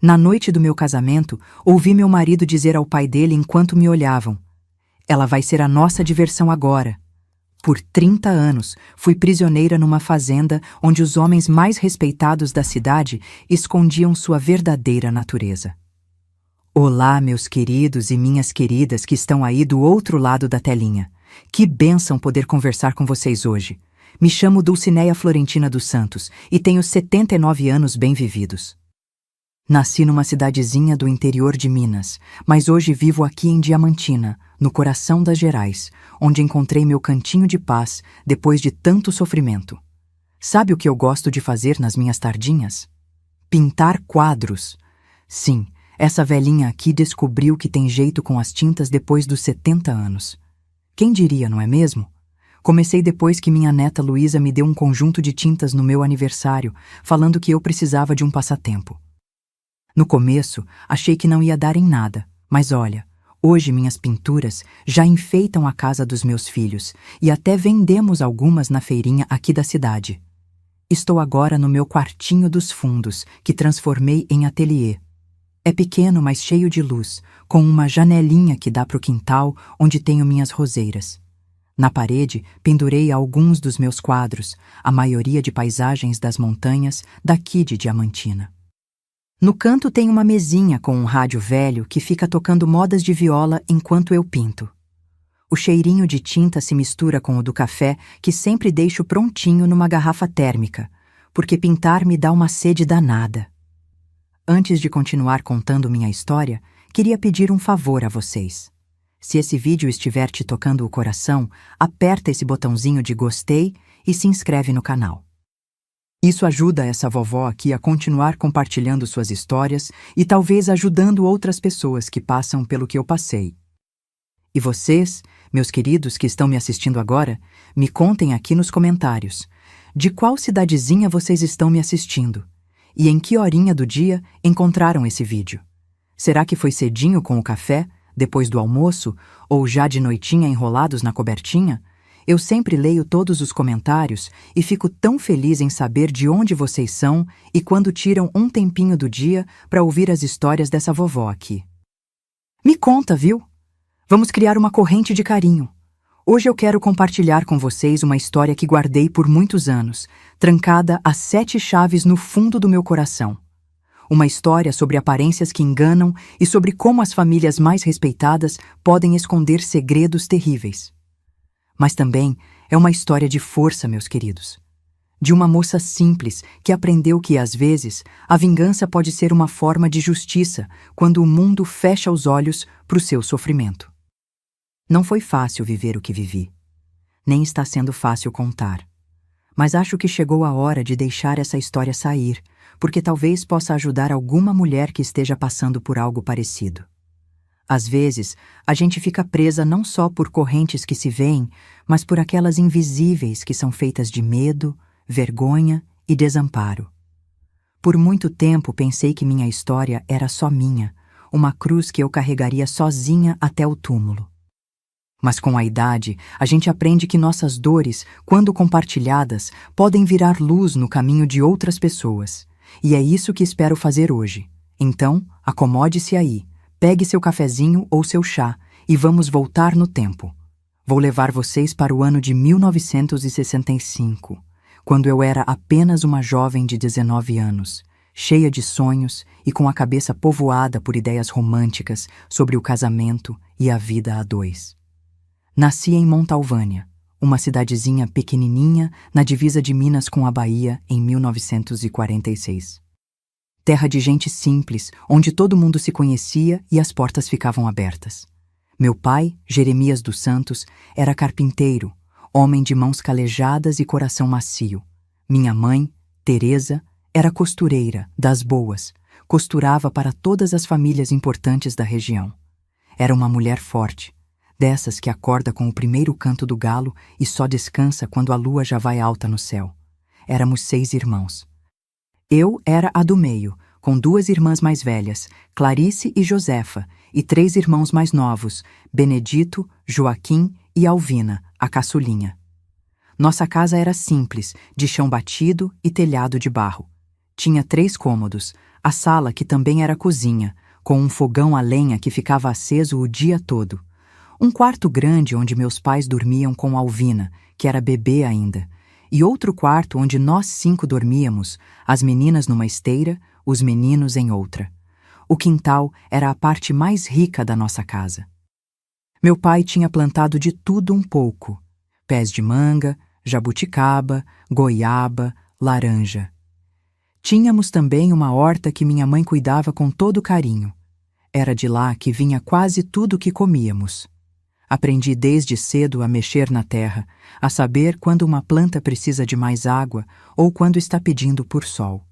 Na noite do meu casamento, ouvi meu marido dizer ao pai dele enquanto me olhavam: "Ela vai ser a nossa diversão agora." Por 30 anos, fui prisioneira numa fazenda onde os homens mais respeitados da cidade escondiam sua verdadeira natureza. Olá, meus queridos e minhas queridas que estão aí do outro lado da telinha. Que bênção poder conversar com vocês hoje. Me chamo Dulcineia Florentina dos Santos e tenho 79 anos bem vividos. Nasci numa cidadezinha do interior de Minas, mas hoje vivo aqui em Diamantina, no coração das Gerais, onde encontrei meu cantinho de paz depois de tanto sofrimento. Sabe o que eu gosto de fazer nas minhas tardinhas? Pintar quadros. Sim, essa velhinha aqui descobriu que tem jeito com as tintas depois dos 70 anos. Quem diria, não é mesmo? Comecei depois que minha neta Luísa me deu um conjunto de tintas no meu aniversário, falando que eu precisava de um passatempo. No começo, achei que não ia dar em nada, mas olha, hoje minhas pinturas já enfeitam a casa dos meus filhos e até vendemos algumas na feirinha aqui da cidade. Estou agora no meu quartinho dos fundos, que transformei em ateliê. É pequeno, mas cheio de luz, com uma janelinha que dá para o quintal onde tenho minhas roseiras. Na parede, pendurei alguns dos meus quadros, a maioria de paisagens das montanhas daqui de Diamantina. No canto tem uma mesinha com um rádio velho que fica tocando modas de viola enquanto eu pinto. O cheirinho de tinta se mistura com o do café que sempre deixo prontinho numa garrafa térmica, porque pintar me dá uma sede danada. Antes de continuar contando minha história, queria pedir um favor a vocês. Se esse vídeo estiver te tocando o coração, aperta esse botãozinho de gostei e se inscreve no canal. Isso ajuda essa vovó aqui a continuar compartilhando suas histórias e talvez ajudando outras pessoas que passam pelo que eu passei. E vocês, meus queridos que estão me assistindo agora, me contem aqui nos comentários de qual cidadezinha vocês estão me assistindo e em que horinha do dia encontraram esse vídeo. Será que foi cedinho com o café, depois do almoço, ou já de noitinha enrolados na cobertinha? Eu sempre leio todos os comentários e fico tão feliz em saber de onde vocês são e quando tiram um tempinho do dia para ouvir as histórias dessa vovó aqui. Me conta, viu? Vamos criar uma corrente de carinho. Hoje eu quero compartilhar com vocês uma história que guardei por muitos anos, trancada a 7 chaves no fundo do meu coração. Uma história sobre aparências que enganam e sobre como as famílias mais respeitadas podem esconder segredos terríveis. Mas também é uma história de força, meus queridos. De uma moça simples que aprendeu que, às vezes, a vingança pode ser uma forma de justiça quando o mundo fecha os olhos para o seu sofrimento. Não foi fácil viver o que vivi. Nem está sendo fácil contar. Mas acho que chegou a hora de deixar essa história sair, porque talvez possa ajudar alguma mulher que esteja passando por algo parecido. Às vezes, a gente fica presa não só por correntes que se veem, mas por aquelas invisíveis que são feitas de medo, vergonha e desamparo. Por muito tempo pensei que minha história era só minha, uma cruz que eu carregaria sozinha até o túmulo. Mas com a idade, a gente aprende que nossas dores, quando compartilhadas, podem virar luz no caminho de outras pessoas. E é isso que espero fazer hoje. Então, acomode-se aí. Pegue seu cafezinho ou seu chá e vamos voltar no tempo. Vou levar vocês para o ano de 1965, quando eu era apenas uma jovem de 19 anos, cheia de sonhos e com a cabeça povoada por ideias românticas sobre o casamento e a vida a dois. Nasci em Montalvânia, uma cidadezinha pequenininha na divisa de Minas com a Bahia em 1946. Terra de gente simples, onde todo mundo se conhecia e as portas ficavam abertas. Meu pai, Jeremias dos Santos, era carpinteiro, homem de mãos calejadas e coração macio. Minha mãe, Teresa, era costureira, das boas, costurava para todas as famílias importantes da região. Era uma mulher forte, dessas que acorda com o primeiro canto do galo e só descansa quando a lua já vai alta no céu. Éramos 6 irmãos. Eu era a do meio, com 2 irmãs mais velhas, Clarice e Josefa, e 3 irmãos mais novos, Benedito, Joaquim e Alvina, a caçulinha. Nossa casa era simples, de chão batido e telhado de barro. Tinha 3 cômodos, A sala, que também era cozinha, com um fogão a lenha que ficava aceso o dia todo. Um quarto grande onde meus pais dormiam com Alvina, que era bebê ainda, e outro quarto onde nós 5 dormíamos, as meninas numa esteira, os meninos em outra. O quintal era a parte mais rica da nossa casa. Meu pai tinha plantado de tudo um pouco: pés de manga, jabuticaba, goiaba, laranja. Tínhamos também uma horta que minha mãe cuidava com todo carinho. Era de lá que vinha quase tudo que comíamos. Aprendi desde cedo a mexer na terra, a saber quando uma planta precisa de mais água ou quando está pedindo por sol.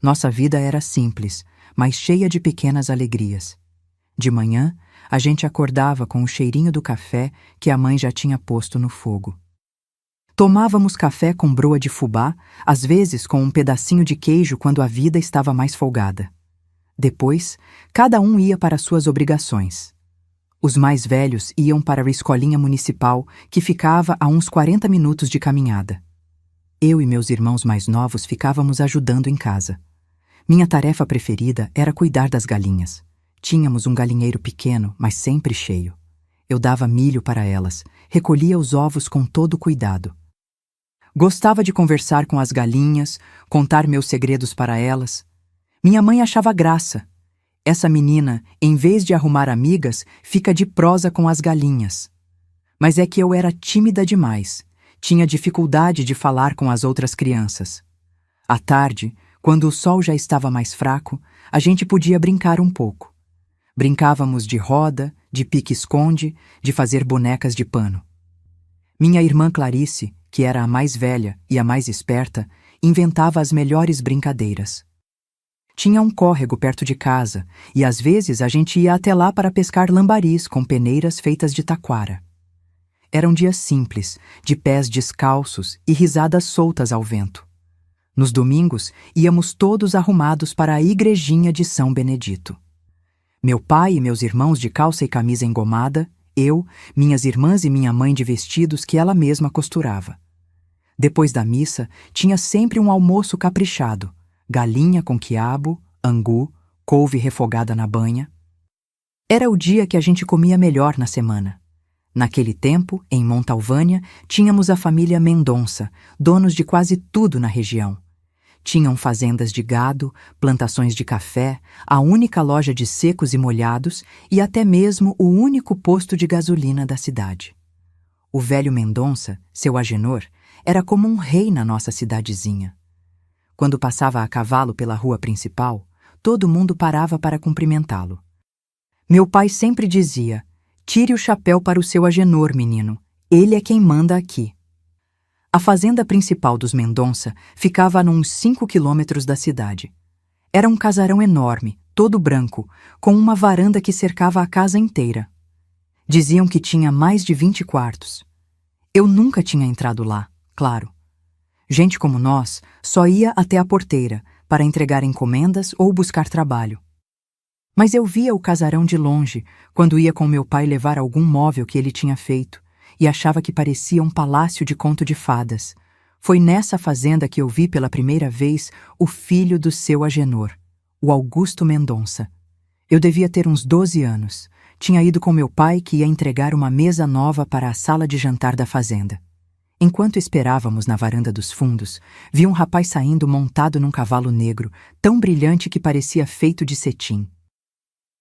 Nossa vida era simples, mas cheia de pequenas alegrias. De manhã, a gente acordava com o cheirinho do café que a mãe já tinha posto no fogo. Tomávamos café com broa de fubá, às vezes com um pedacinho de queijo quando a vida estava mais folgada. Depois, cada um ia para suas obrigações. Os mais velhos iam para a escolinha municipal, que ficava a uns 40 minutos de caminhada. Eu e meus irmãos mais novos ficávamos ajudando em casa. Minha tarefa preferida era cuidar das galinhas. Tínhamos um galinheiro pequeno, mas sempre cheio. Eu dava milho para elas, recolhia os ovos com todo cuidado. Gostava de conversar com as galinhas, contar meus segredos para elas. Minha mãe achava graça. Essa menina, em vez de arrumar amigas, fica de prosa com as galinhas. Mas é que eu era tímida demais. Tinha dificuldade de falar com as outras crianças. À tarde, quando o sol já estava mais fraco, a gente podia brincar um pouco. Brincávamos de roda, de pique-esconde, de fazer bonecas de pano. Minha irmã Clarice, que era a mais velha e a mais esperta, inventava as melhores brincadeiras. Tinha um córrego perto de casa e às vezes a gente ia até lá para pescar lambaris com peneiras feitas de taquara. Eram dias simples, de pés descalços e risadas soltas ao vento. Nos domingos, íamos todos arrumados para a igrejinha de São Benedito. Meu pai e meus irmãos de calça e camisa engomada, eu, minhas irmãs e minha mãe de vestidos que ela mesma costurava. Depois da missa, tinha sempre um almoço caprichado: galinha com quiabo, angu, couve refogada na banha. Era o dia que a gente comia melhor na semana. Naquele tempo, em Montalvânia, tínhamos a família Mendonça, donos de quase tudo na região. Tinham fazendas de gado, plantações de café, a única loja de secos e molhados e até mesmo o único posto de gasolina da cidade. O velho Mendonça, seu Agenor, era como um rei na nossa cidadezinha. Quando passava a cavalo pela rua principal, todo mundo parava para cumprimentá-lo. Meu pai sempre dizia: "Tire o chapéu para o seu Agenor, menino. Ele é quem manda aqui." A fazenda principal dos Mendonça ficava a uns 5 quilômetros da cidade. Era um casarão enorme, todo branco, com uma varanda que cercava a casa inteira. Diziam que tinha mais de 20 quartos. Eu nunca tinha entrado lá, claro. Gente como nós só ia até a porteira para entregar encomendas ou buscar trabalho. Mas eu via o casarão de longe quando ia com meu pai levar algum móvel que ele tinha feito e achava que parecia um palácio de conto de fadas. Foi nessa fazenda que eu vi pela primeira vez o filho do seu Agenor, o Augusto Mendonça. Eu devia ter uns 12 anos. Tinha ido com meu pai, que ia entregar uma mesa nova para a sala de jantar da fazenda. Enquanto esperávamos na varanda dos fundos, vi um rapaz saindo montado num cavalo negro, tão brilhante que parecia feito de cetim.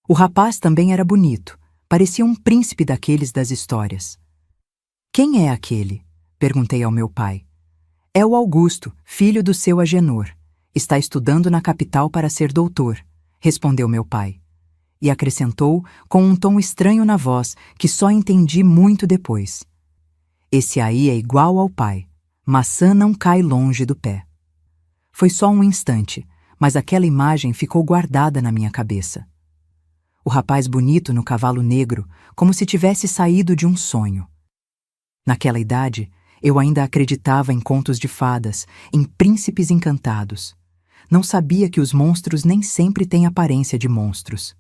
O rapaz também era bonito, parecia um príncipe daqueles das histórias. "Quem é aquele?" perguntei ao meu pai. "É o Augusto, filho do seu Agenor. Está estudando na capital para ser doutor", respondeu meu pai. E acrescentou com um tom estranho na voz, que só entendi muito depois: "Esse aí é igual ao pai. Maçã não cai longe do pé." Foi só um instante, mas aquela imagem ficou guardada na minha cabeça. O rapaz bonito no cavalo negro, como se tivesse saído de um sonho. Naquela idade, eu ainda acreditava em contos de fadas, em príncipes encantados. Não sabia que os monstros nem sempre têm aparência de monstros.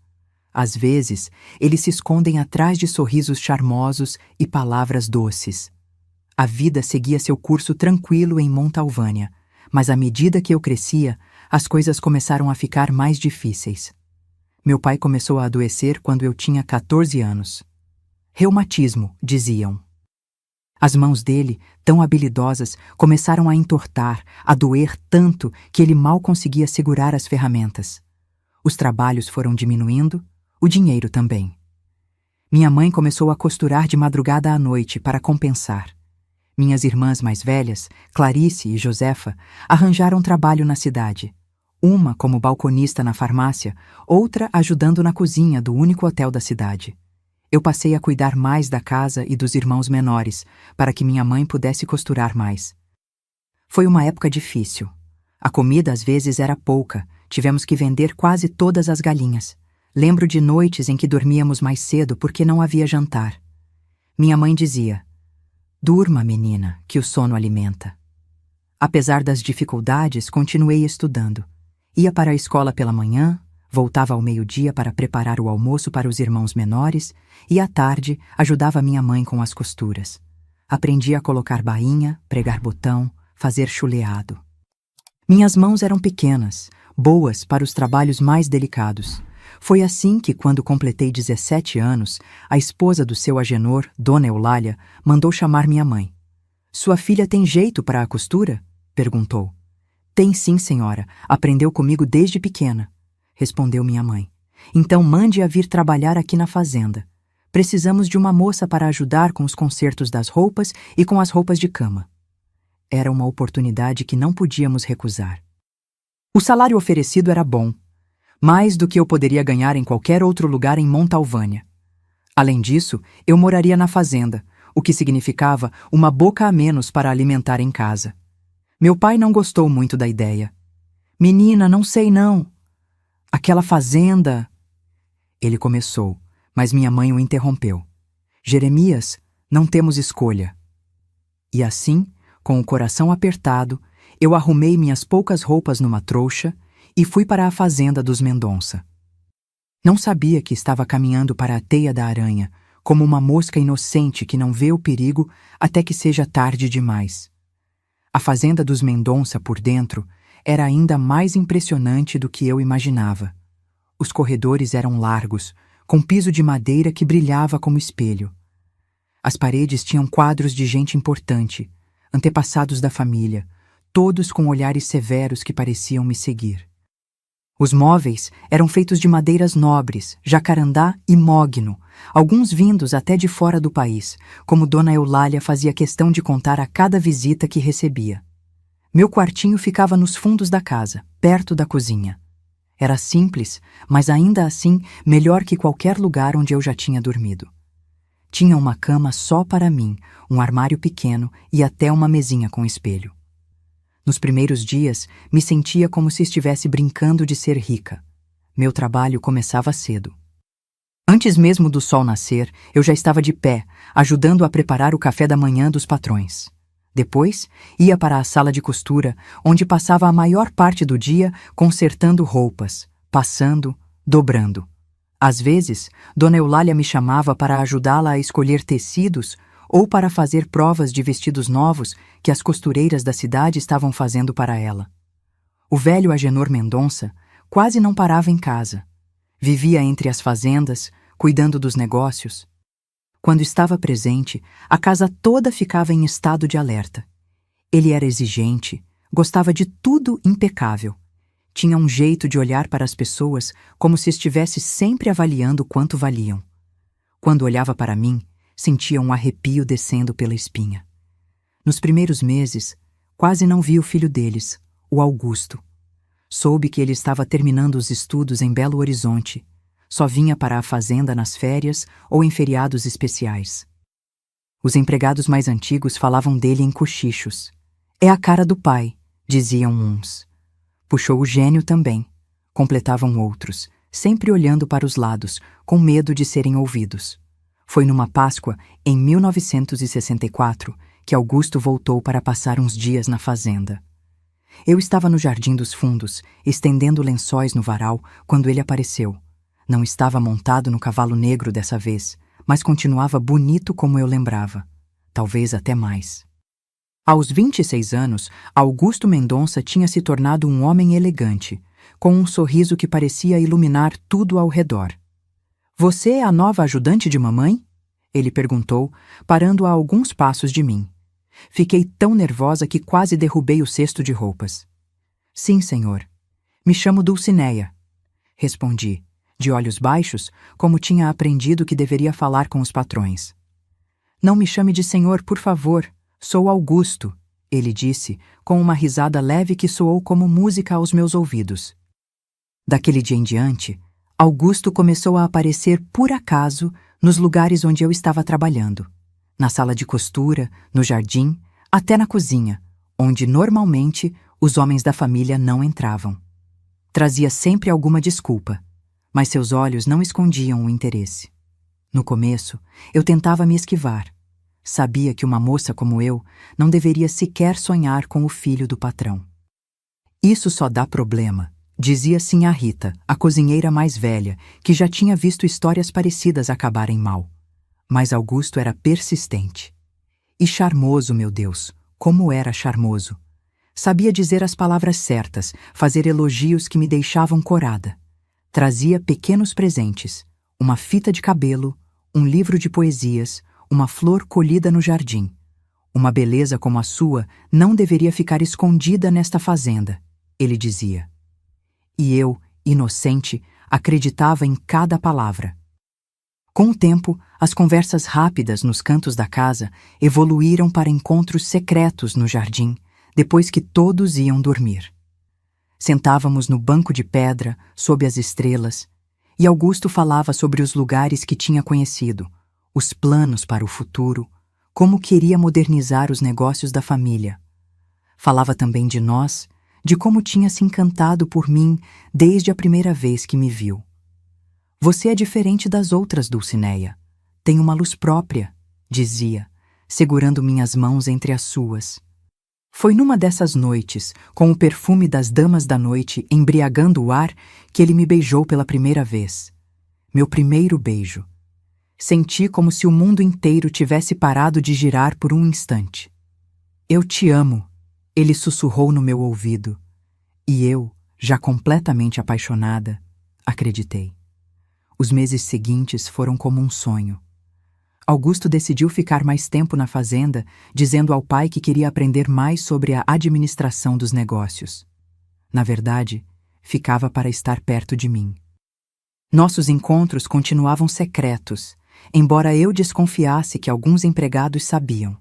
Às vezes, eles se escondem atrás de sorrisos charmosos e palavras doces. A vida seguia seu curso tranquilo em Montalvânia, mas à medida que eu crescia, as coisas começaram a ficar mais difíceis. Meu pai começou a adoecer quando eu tinha 14 anos. Reumatismo, diziam. As mãos dele, tão habilidosas, começaram a entortar, a doer tanto que ele mal conseguia segurar as ferramentas. Os trabalhos foram diminuindo, o dinheiro também. Minha mãe começou a costurar de madrugada à noite para compensar. Minhas irmãs mais velhas, Clarice e Josefa, arranjaram trabalho na cidade. Uma como balconista na farmácia, outra ajudando na cozinha do único hotel da cidade. Eu passei a cuidar mais da casa e dos irmãos menores, para que minha mãe pudesse costurar mais. Foi uma época difícil. A comida às vezes era pouca, tivemos que vender quase todas as galinhas. Lembro de noites em que dormíamos mais cedo porque não havia jantar. Minha mãe dizia: "Durma, menina, que o sono alimenta." Apesar das dificuldades, continuei estudando. Ia para a escola pela manhã, voltava ao meio-dia para preparar o almoço para os irmãos menores e, à tarde, ajudava minha mãe com as costuras. Aprendi a colocar bainha, pregar botão, fazer chuleado. Minhas mãos eram pequenas, boas para os trabalhos mais delicados. Foi assim que, quando completei 17 anos, a esposa do seu Agenor, Dona Eulália, mandou chamar minha mãe. "Sua filha tem jeito para a costura?" perguntou. "Tem sim, senhora. Aprendeu comigo desde pequena", respondeu minha mãe. "Então mande-a vir trabalhar aqui na fazenda. Precisamos de uma moça para ajudar com os consertos das roupas e com as roupas de cama." Era uma oportunidade que não podíamos recusar. O salário oferecido era bom, mais do que eu poderia ganhar em qualquer outro lugar em Montalvânia. Além disso, eu moraria na fazenda, o que significava uma boca a menos para alimentar em casa. Meu pai não gostou muito da ideia. "Menina, não sei não. Aquela fazenda..." Ele começou, mas minha mãe o interrompeu. "Jeremias, não temos escolha." E assim, com o coração apertado, eu arrumei minhas poucas roupas numa trouxa e fui para a fazenda dos Mendonça. Não sabia que estava caminhando para a teia da aranha, como uma mosca inocente que não vê o perigo até que seja tarde demais. A fazenda dos Mendonça por dentro era ainda mais impressionante do que eu imaginava. Os corredores eram largos, com piso de madeira que brilhava como espelho. As paredes tinham quadros de gente importante, antepassados da família, todos com olhares severos que pareciam me seguir. Os móveis eram feitos de madeiras nobres, jacarandá e mogno, alguns vindos até de fora do país, como Dona Eulália fazia questão de contar a cada visita que recebia. Meu quartinho ficava nos fundos da casa, perto da cozinha. Era simples, mas ainda assim melhor que qualquer lugar onde eu já tinha dormido. Tinha uma cama só para mim, um armário pequeno e até uma mesinha com espelho. Nos primeiros dias, me sentia como se estivesse brincando de ser rica. Meu trabalho começava cedo. Antes mesmo do sol nascer, eu já estava de pé, ajudando a preparar o café da manhã dos patrões. Depois, ia para a sala de costura, onde passava a maior parte do dia consertando roupas, passando, dobrando. Às vezes, Dona Eulália me chamava para ajudá-la a escolher tecidos ou para fazer provas de vestidos novos que as costureiras da cidade estavam fazendo para ela. O velho Agenor Mendonça quase não parava em casa. Vivia entre as fazendas, cuidando dos negócios. Quando estava presente, a casa toda ficava em estado de alerta. Ele era exigente, gostava de tudo impecável. Tinha um jeito de olhar para as pessoas como se estivesse sempre avaliando quanto valiam. Quando olhava para mim, sentia um arrepio descendo pela espinha. Nos primeiros meses, quase não vi o filho deles, o Augusto. Soube que ele estava terminando os estudos em Belo Horizonte. Só vinha para a fazenda nas férias ou em feriados especiais. Os empregados mais antigos falavam dele em cochichos. "É a cara do pai", diziam uns. "Puxou o gênio também", completavam outros, sempre olhando para os lados, com medo de serem ouvidos. Foi numa Páscoa, em 1964, que Augusto voltou para passar uns dias na fazenda. Eu estava no Jardim dos Fundos, estendendo lençóis no varal, quando ele apareceu. Não estava montado no cavalo negro dessa vez, mas continuava bonito como eu lembrava. Talvez até mais. Aos 26 anos, Augusto Mendonça tinha se tornado um homem elegante, com um sorriso que parecia iluminar tudo ao redor. "Você é a nova ajudante de mamãe?" ele perguntou, parando a alguns passos de mim. Fiquei tão nervosa que quase derrubei o cesto de roupas. "Sim, senhor. Me chamo Dulcineia", respondi, de olhos baixos, como tinha aprendido que deveria falar com os patrões. "Não me chame de senhor, por favor. Sou Augusto", ele disse, com uma risada leve que soou como música aos meus ouvidos. Daquele dia em diante, Augusto começou a aparecer por acaso nos lugares onde eu estava trabalhando. Na sala de costura, no jardim, até na cozinha, onde normalmente os homens da família não entravam. Trazia sempre alguma desculpa, mas seus olhos não escondiam o interesse. No começo, eu tentava me esquivar. Sabia que uma moça como eu não deveria sequer sonhar com o filho do patrão. "Isso só dá problema", dizia Sinhá Rita, a cozinheira mais velha, que já tinha visto histórias parecidas acabarem mal. Mas Augusto era persistente. E charmoso, meu Deus, como era charmoso! Sabia dizer as palavras certas, fazer elogios que me deixavam corada. Trazia pequenos presentes, uma fita de cabelo, um livro de poesias, uma flor colhida no jardim. "Uma beleza como a sua não deveria ficar escondida nesta fazenda", ele dizia. E eu, inocente, acreditava em cada palavra. Com o tempo, as conversas rápidas nos cantos da casa evoluíram para encontros secretos no jardim, depois que todos iam dormir. Sentávamos no banco de pedra, sob as estrelas, e Augusto falava sobre os lugares que tinha conhecido, os planos para o futuro, como queria modernizar os negócios da família. Falava também de nós, de como tinha se encantado por mim desde a primeira vez que me viu. "Você é diferente das outras, Dulcineia. Tem uma luz própria", dizia, segurando minhas mãos entre as suas. Foi numa dessas noites, com o perfume das damas da noite embriagando o ar, que ele me beijou pela primeira vez. Meu primeiro beijo. Senti como se o mundo inteiro tivesse parado de girar por um instante. "Eu te amo", ele sussurrou no meu ouvido. E eu, já completamente apaixonada, acreditei. Os meses seguintes foram como um sonho. Augusto decidiu ficar mais tempo na fazenda, dizendo ao pai que queria aprender mais sobre a administração dos negócios. Na verdade, ficava para estar perto de mim. Nossos encontros continuavam secretos, embora eu desconfiasse que alguns empregados sabiam.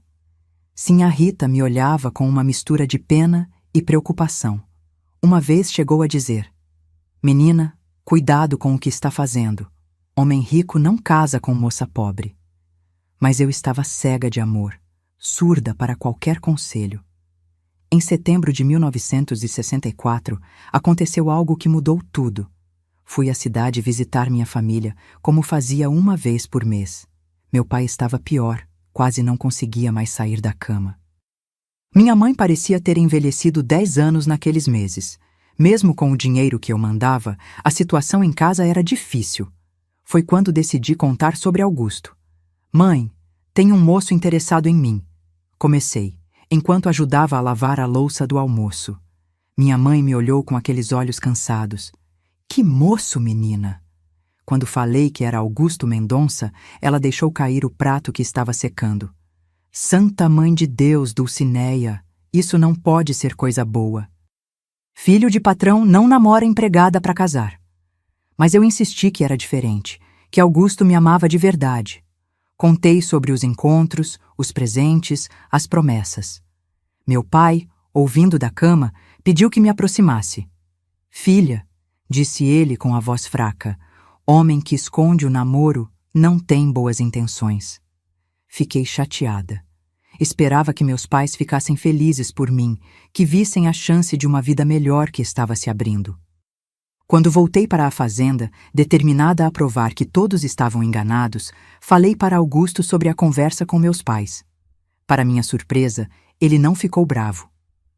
Sinhá Rita me olhava com uma mistura de pena e preocupação. Uma vez chegou a dizer: "Menina, cuidado com o que está fazendo. Homem rico não casa com moça pobre." Mas eu estava cega de amor, surda para qualquer conselho. Em setembro de 1964, aconteceu algo que mudou tudo. Fui à cidade visitar minha família, como fazia uma vez por mês. Meu pai estava pior, quase não conseguia mais sair da cama. Minha mãe parecia ter envelhecido 10 anos naqueles meses. Mesmo com o dinheiro que eu mandava, a situação em casa era difícil. Foi quando decidi contar sobre Augusto. "Mãe, tem um moço interessado em mim", comecei, enquanto ajudava a lavar a louça do almoço. Minha mãe me olhou com aqueles olhos cansados. "Que moço, menina?" Quando falei que era Augusto Mendonça, ela deixou cair o prato que estava secando. "Santa Mãe de Deus, Dulcineia, isso não pode ser coisa boa. Filho de patrão não namora empregada para casar." Mas eu insisti que era diferente, que Augusto me amava de verdade. Contei sobre os encontros, os presentes, as promessas. Meu pai, ouvindo da cama, pediu que me aproximasse. "Filha", disse ele com a voz fraca, "homem que esconde o namoro não tem boas intenções." Fiquei chateada. Esperava que meus pais ficassem felizes por mim, que vissem a chance de uma vida melhor que estava se abrindo. Quando voltei para a fazenda, determinada a provar que todos estavam enganados, falei para Augusto sobre a conversa com meus pais. Para minha surpresa, ele não ficou bravo.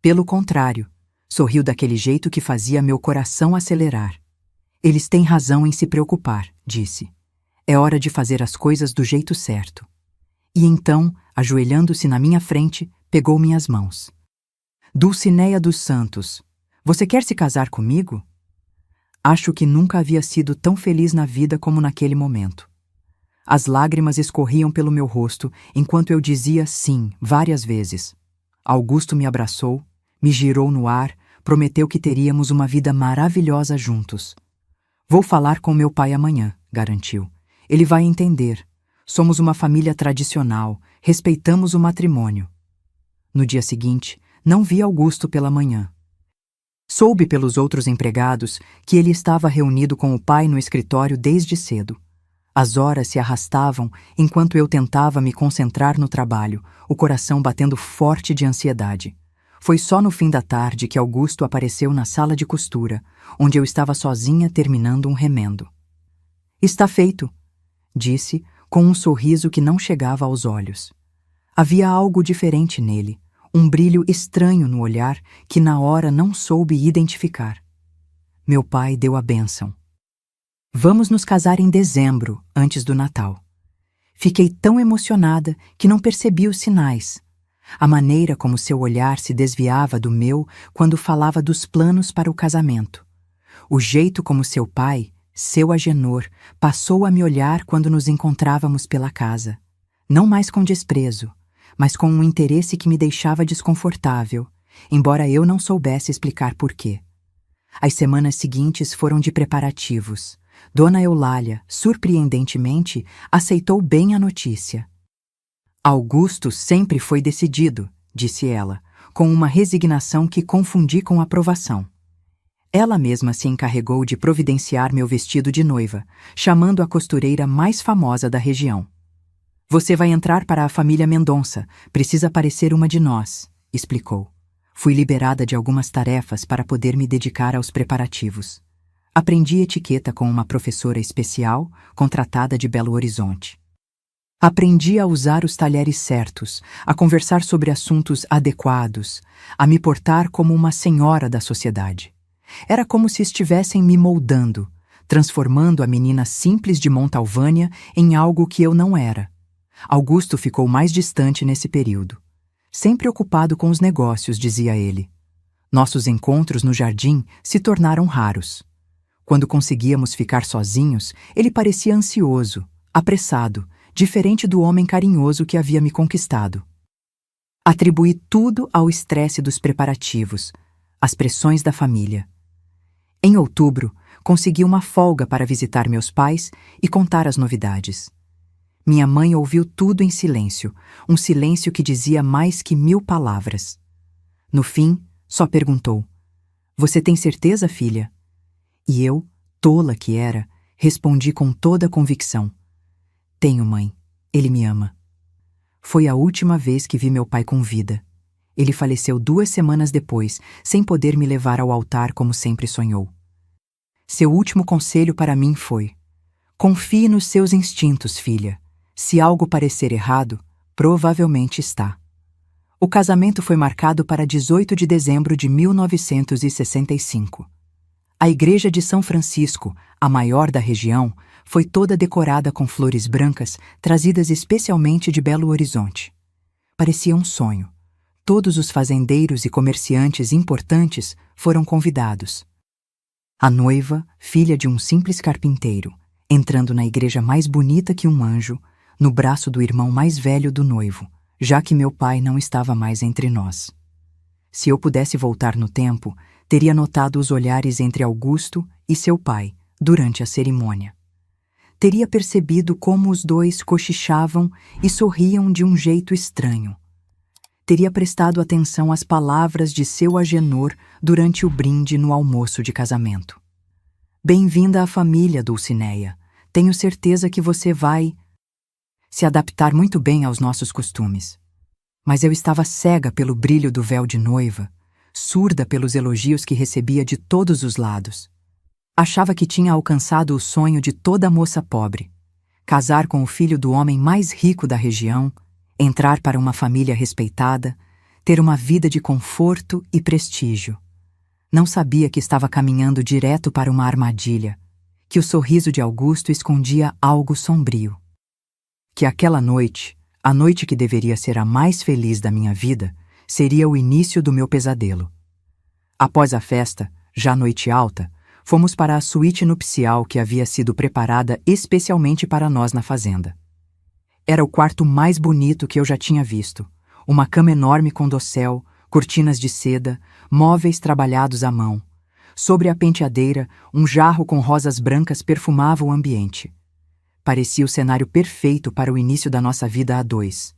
Pelo contrário, sorriu daquele jeito que fazia meu coração acelerar. "Eles têm razão em se preocupar", disse. "É hora de fazer as coisas do jeito certo." E então, ajoelhando-se na minha frente, pegou minhas mãos. Dulcineia dos Santos, você quer se casar comigo? Acho que nunca havia sido tão feliz na vida como naquele momento. As lágrimas escorriam pelo meu rosto enquanto eu dizia sim várias vezes. Augusto me abraçou, me girou no ar, prometeu que teríamos uma vida maravilhosa juntos. Vou falar com meu pai amanhã, garantiu. Ele vai entender. Somos uma família tradicional, respeitamos o matrimônio. No dia seguinte, não vi Augusto pela manhã. Soube pelos outros empregados que ele estava reunido com o pai no escritório desde cedo. As horas se arrastavam enquanto eu tentava me concentrar no trabalho, o coração batendo forte de ansiedade. Foi só no fim da tarde que Augusto apareceu na sala de costura, onde eu estava sozinha terminando um remendo. Está feito, disse, com um sorriso que não chegava aos olhos. Havia algo diferente nele, um brilho estranho no olhar que na hora não soube identificar. Meu pai deu a bênção. Vamos nos casar em dezembro, antes do Natal. Fiquei tão emocionada que não percebi os sinais. A maneira como seu olhar se desviava do meu quando falava dos planos para o casamento. O jeito como seu pai, seu Agenor, passou a me olhar quando nos encontrávamos pela casa. Não mais com desprezo, mas com um interesse que me deixava desconfortável, embora eu não soubesse explicar por quê. As semanas seguintes foram de preparativos. Dona Eulália, surpreendentemente, aceitou bem a notícia. Augusto sempre foi decidido, disse ela, com uma resignação que confundi com aprovação. Ela mesma se encarregou de providenciar meu vestido de noiva, chamando a costureira mais famosa da região. Você vai entrar para a família Mendonça, precisa parecer uma de nós, explicou. Fui liberada de algumas tarefas para poder me dedicar aos preparativos. Aprendi etiqueta com uma professora especial, contratada de Belo Horizonte. Aprendi a usar os talheres certos, a conversar sobre assuntos adequados, a me portar como uma senhora da sociedade. Era como se estivessem me moldando, transformando a menina simples de Montalvânia em algo que eu não era. Augusto ficou mais distante nesse período. Sempre ocupado com os negócios, dizia ele. Nossos encontros no jardim se tornaram raros. Quando conseguíamos ficar sozinhos, ele parecia ansioso, apressado, diferente do homem carinhoso que havia me conquistado. Atribuí tudo ao estresse dos preparativos, às pressões da família. Em outubro, consegui uma folga para visitar meus pais e contar as novidades. Minha mãe ouviu tudo em silêncio, um silêncio que dizia mais que 1000 palavras. No fim, só perguntou: Você tem certeza, filha? E eu, tola que era, respondi com toda a convicção: Tenho, mãe. Ele me ama. Foi a última vez que vi meu pai com vida. Ele faleceu 2 semanas depois, sem poder me levar ao altar como sempre sonhou. Seu último conselho para mim foi: confie nos seus instintos, filha. Se algo parecer errado, provavelmente está. O casamento foi marcado para 18 de dezembro de 1965. A igreja de São Francisco, a maior da região, foi toda decorada com flores brancas trazidas especialmente de Belo Horizonte. Parecia um sonho. Todos os fazendeiros e comerciantes importantes foram convidados. A noiva, filha de um simples carpinteiro, entrando na igreja mais bonita que um anjo, no braço do irmão mais velho do noivo, já que meu pai não estava mais entre nós. Se eu pudesse voltar no tempo, teria notado os olhares entre Augusto e seu pai durante a cerimônia. Teria percebido como os dois cochichavam e sorriam de um jeito estranho. Teria prestado atenção às palavras de seu Agenor durante o brinde no almoço de casamento. Bem-vinda à família, Dulcineia. Tenho certeza que você vai se adaptar muito bem aos nossos costumes. Mas eu estava cega pelo brilho do véu de noiva, surda pelos elogios que recebia de todos os lados. Achava que tinha alcançado o sonho de toda moça pobre: casar com o filho do homem mais rico da região, entrar para uma família respeitada, ter uma vida de conforto e prestígio. Não sabia que estava caminhando direto para uma armadilha, que o sorriso de Augusto escondia algo sombrio. Que aquela noite, A noite que deveria ser a mais feliz da minha vida seria o início do meu pesadelo. Após a festa, já noite alta, fomos para a suíte nupcial que havia sido preparada especialmente para nós na fazenda. Era o quarto mais bonito que eu já tinha visto. Uma cama enorme com dossel, cortinas de seda, móveis trabalhados à mão. Sobre a penteadeira, um jarro com rosas brancas perfumava o ambiente. Parecia o cenário perfeito para o início da nossa vida a dois.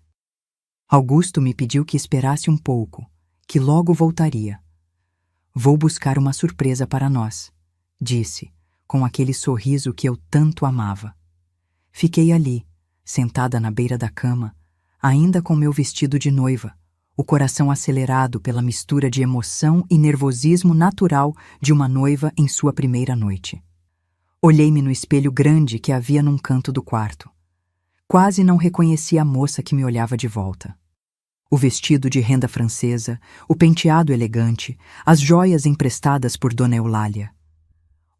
Augusto me pediu que esperasse um pouco, que logo voltaria. Vou buscar uma surpresa para nós, disse, com aquele sorriso que eu tanto amava. Fiquei ali, sentada na beira da cama, ainda com meu vestido de noiva, o coração acelerado pela mistura de emoção e nervosismo natural de uma noiva em sua primeira noite. Olhei-me no espelho grande que havia num canto do quarto. Quase não reconheci a moça que me olhava de volta. O vestido de renda francesa, o penteado elegante, as joias emprestadas por Dona Eulália.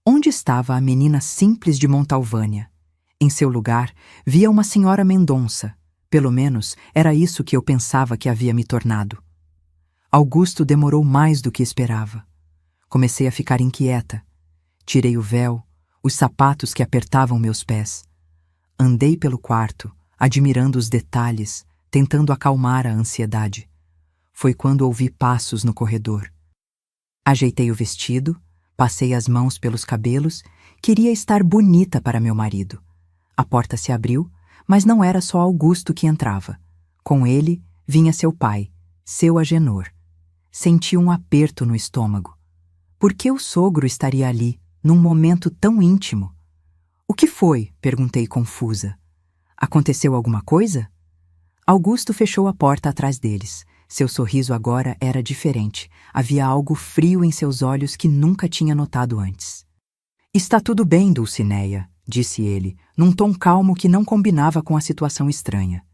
Onde estava a menina simples de Montalvânia? Em seu lugar, via uma senhora Mendonça. Pelo menos, era isso que eu pensava que havia me tornado. Augusto demorou mais do que esperava. Comecei a ficar inquieta. Tirei o véu, os sapatos que apertavam meus pés. Andei pelo quarto, admirando os detalhes, tentando acalmar a ansiedade. Foi quando ouvi passos no corredor. Ajeitei o vestido, passei as mãos pelos cabelos, queria estar bonita para meu marido. A porta se abriu, mas não era só Augusto que entrava. Com ele vinha seu pai, seu Agenor. Senti um aperto no estômago. Por que o sogro estaria ali, num momento tão íntimo? O que foi? Perguntei confusa. Aconteceu alguma coisa? Augusto fechou a porta atrás deles. Seu sorriso agora era diferente. Havia algo frio em seus olhos que nunca tinha notado antes. Está tudo bem, Dulcineia, disse ele, num tom calmo que não combinava com a situação estranha.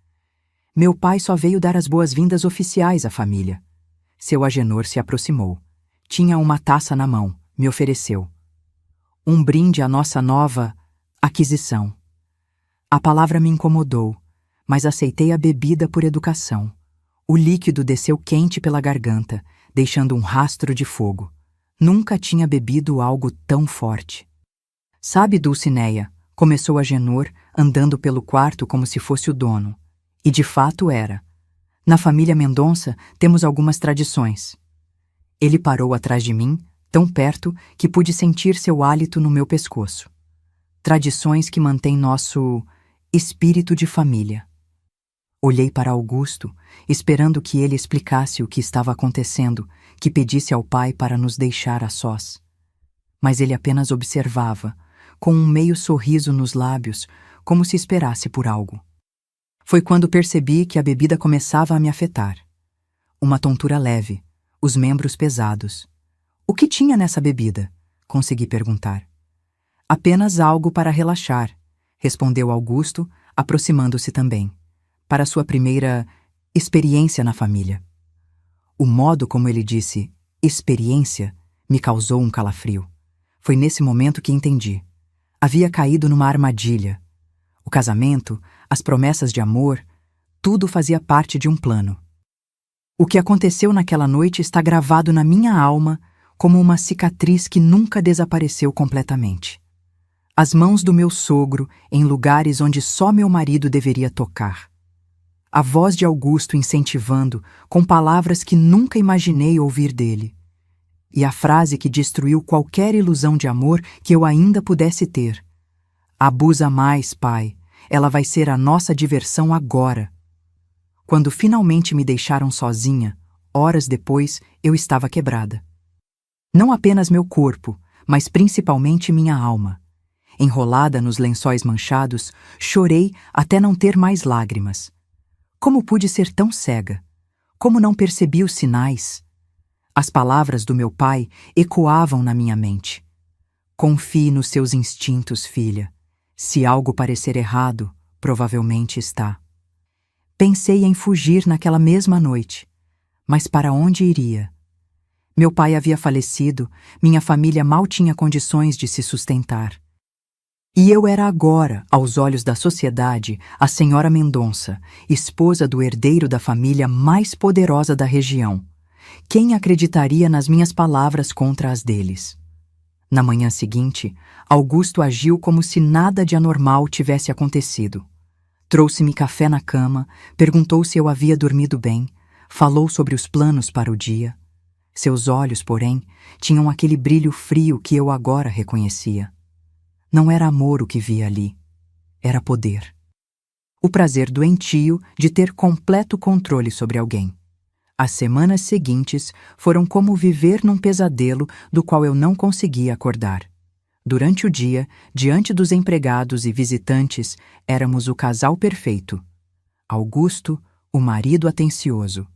Meu pai só veio dar as boas-vindas oficiais à família. Seu Agenor se aproximou. Tinha uma taça na mão, me ofereceu. Um brinde à nossa nova aquisição. A palavra me incomodou, mas aceitei a bebida por educação. O líquido desceu quente pela garganta, deixando um rastro de fogo. Nunca tinha bebido algo tão forte. Sabe, Dulcineia, começou Agenor, andando pelo quarto como se fosse o dono. E de fato era. Na família Mendonça temos algumas tradições. Ele parou atrás de mim, tão perto que pude sentir seu hálito no meu pescoço. Tradições que mantêm nosso espírito de família. Olhei para Augusto, esperando que ele explicasse o que estava acontecendo, que pedisse ao pai para nos deixar a sós. Mas ele apenas observava, com um meio sorriso nos lábios, como se esperasse por algo. Foi quando percebi que a bebida começava a me afetar. Uma tontura leve, os membros pesados. O que tinha nessa bebida? Consegui perguntar. Apenas algo para relaxar, respondeu Augusto, aproximando-se também. Para sua primeira experiência na família. O modo como ele disse experiência me causou um calafrio. Foi nesse momento que entendi. Havia caído numa armadilha. O casamento, as promessas de amor, tudo fazia parte de um plano. O que aconteceu naquela noite está gravado na minha alma como uma cicatriz que nunca desapareceu completamente. As mãos do meu sogro em lugares onde só meu marido deveria tocar. A voz de Augusto incentivando, com palavras que nunca imaginei ouvir dele. E a frase que destruiu qualquer ilusão de amor que eu ainda pudesse ter. Abusa mais, pai. Ela vai ser a nossa diversão agora. Quando finalmente me deixaram sozinha, horas depois, eu estava quebrada. Não apenas meu corpo, mas principalmente minha alma. Enrolada nos lençóis manchados, chorei até não ter mais lágrimas. Como pude ser tão cega? Como não percebi os sinais? As palavras do meu pai ecoavam na minha mente. Confie nos seus instintos, filha. Se algo parecer errado, provavelmente está. Pensei em fugir naquela mesma noite. Mas para onde iria? Meu pai havia falecido, minha família mal tinha condições de se sustentar. E eu era agora, aos olhos da sociedade, a senhora Mendonça, esposa do herdeiro da família mais poderosa da região. Quem acreditaria nas minhas palavras contra as deles? Na manhã seguinte, Augusto agiu como se nada de anormal tivesse acontecido. Trouxe-me café na cama, perguntou se eu havia dormido bem, falou sobre os planos para o dia. Seus olhos, porém, tinham aquele brilho frio que eu agora reconhecia. Não era amor o que via ali, era poder. O prazer doentio de ter completo controle sobre alguém. As semanas seguintes foram como viver num pesadelo do qual eu não conseguia acordar. Durante o dia, diante dos empregados e visitantes, éramos o casal perfeito. Augusto, o marido atencioso.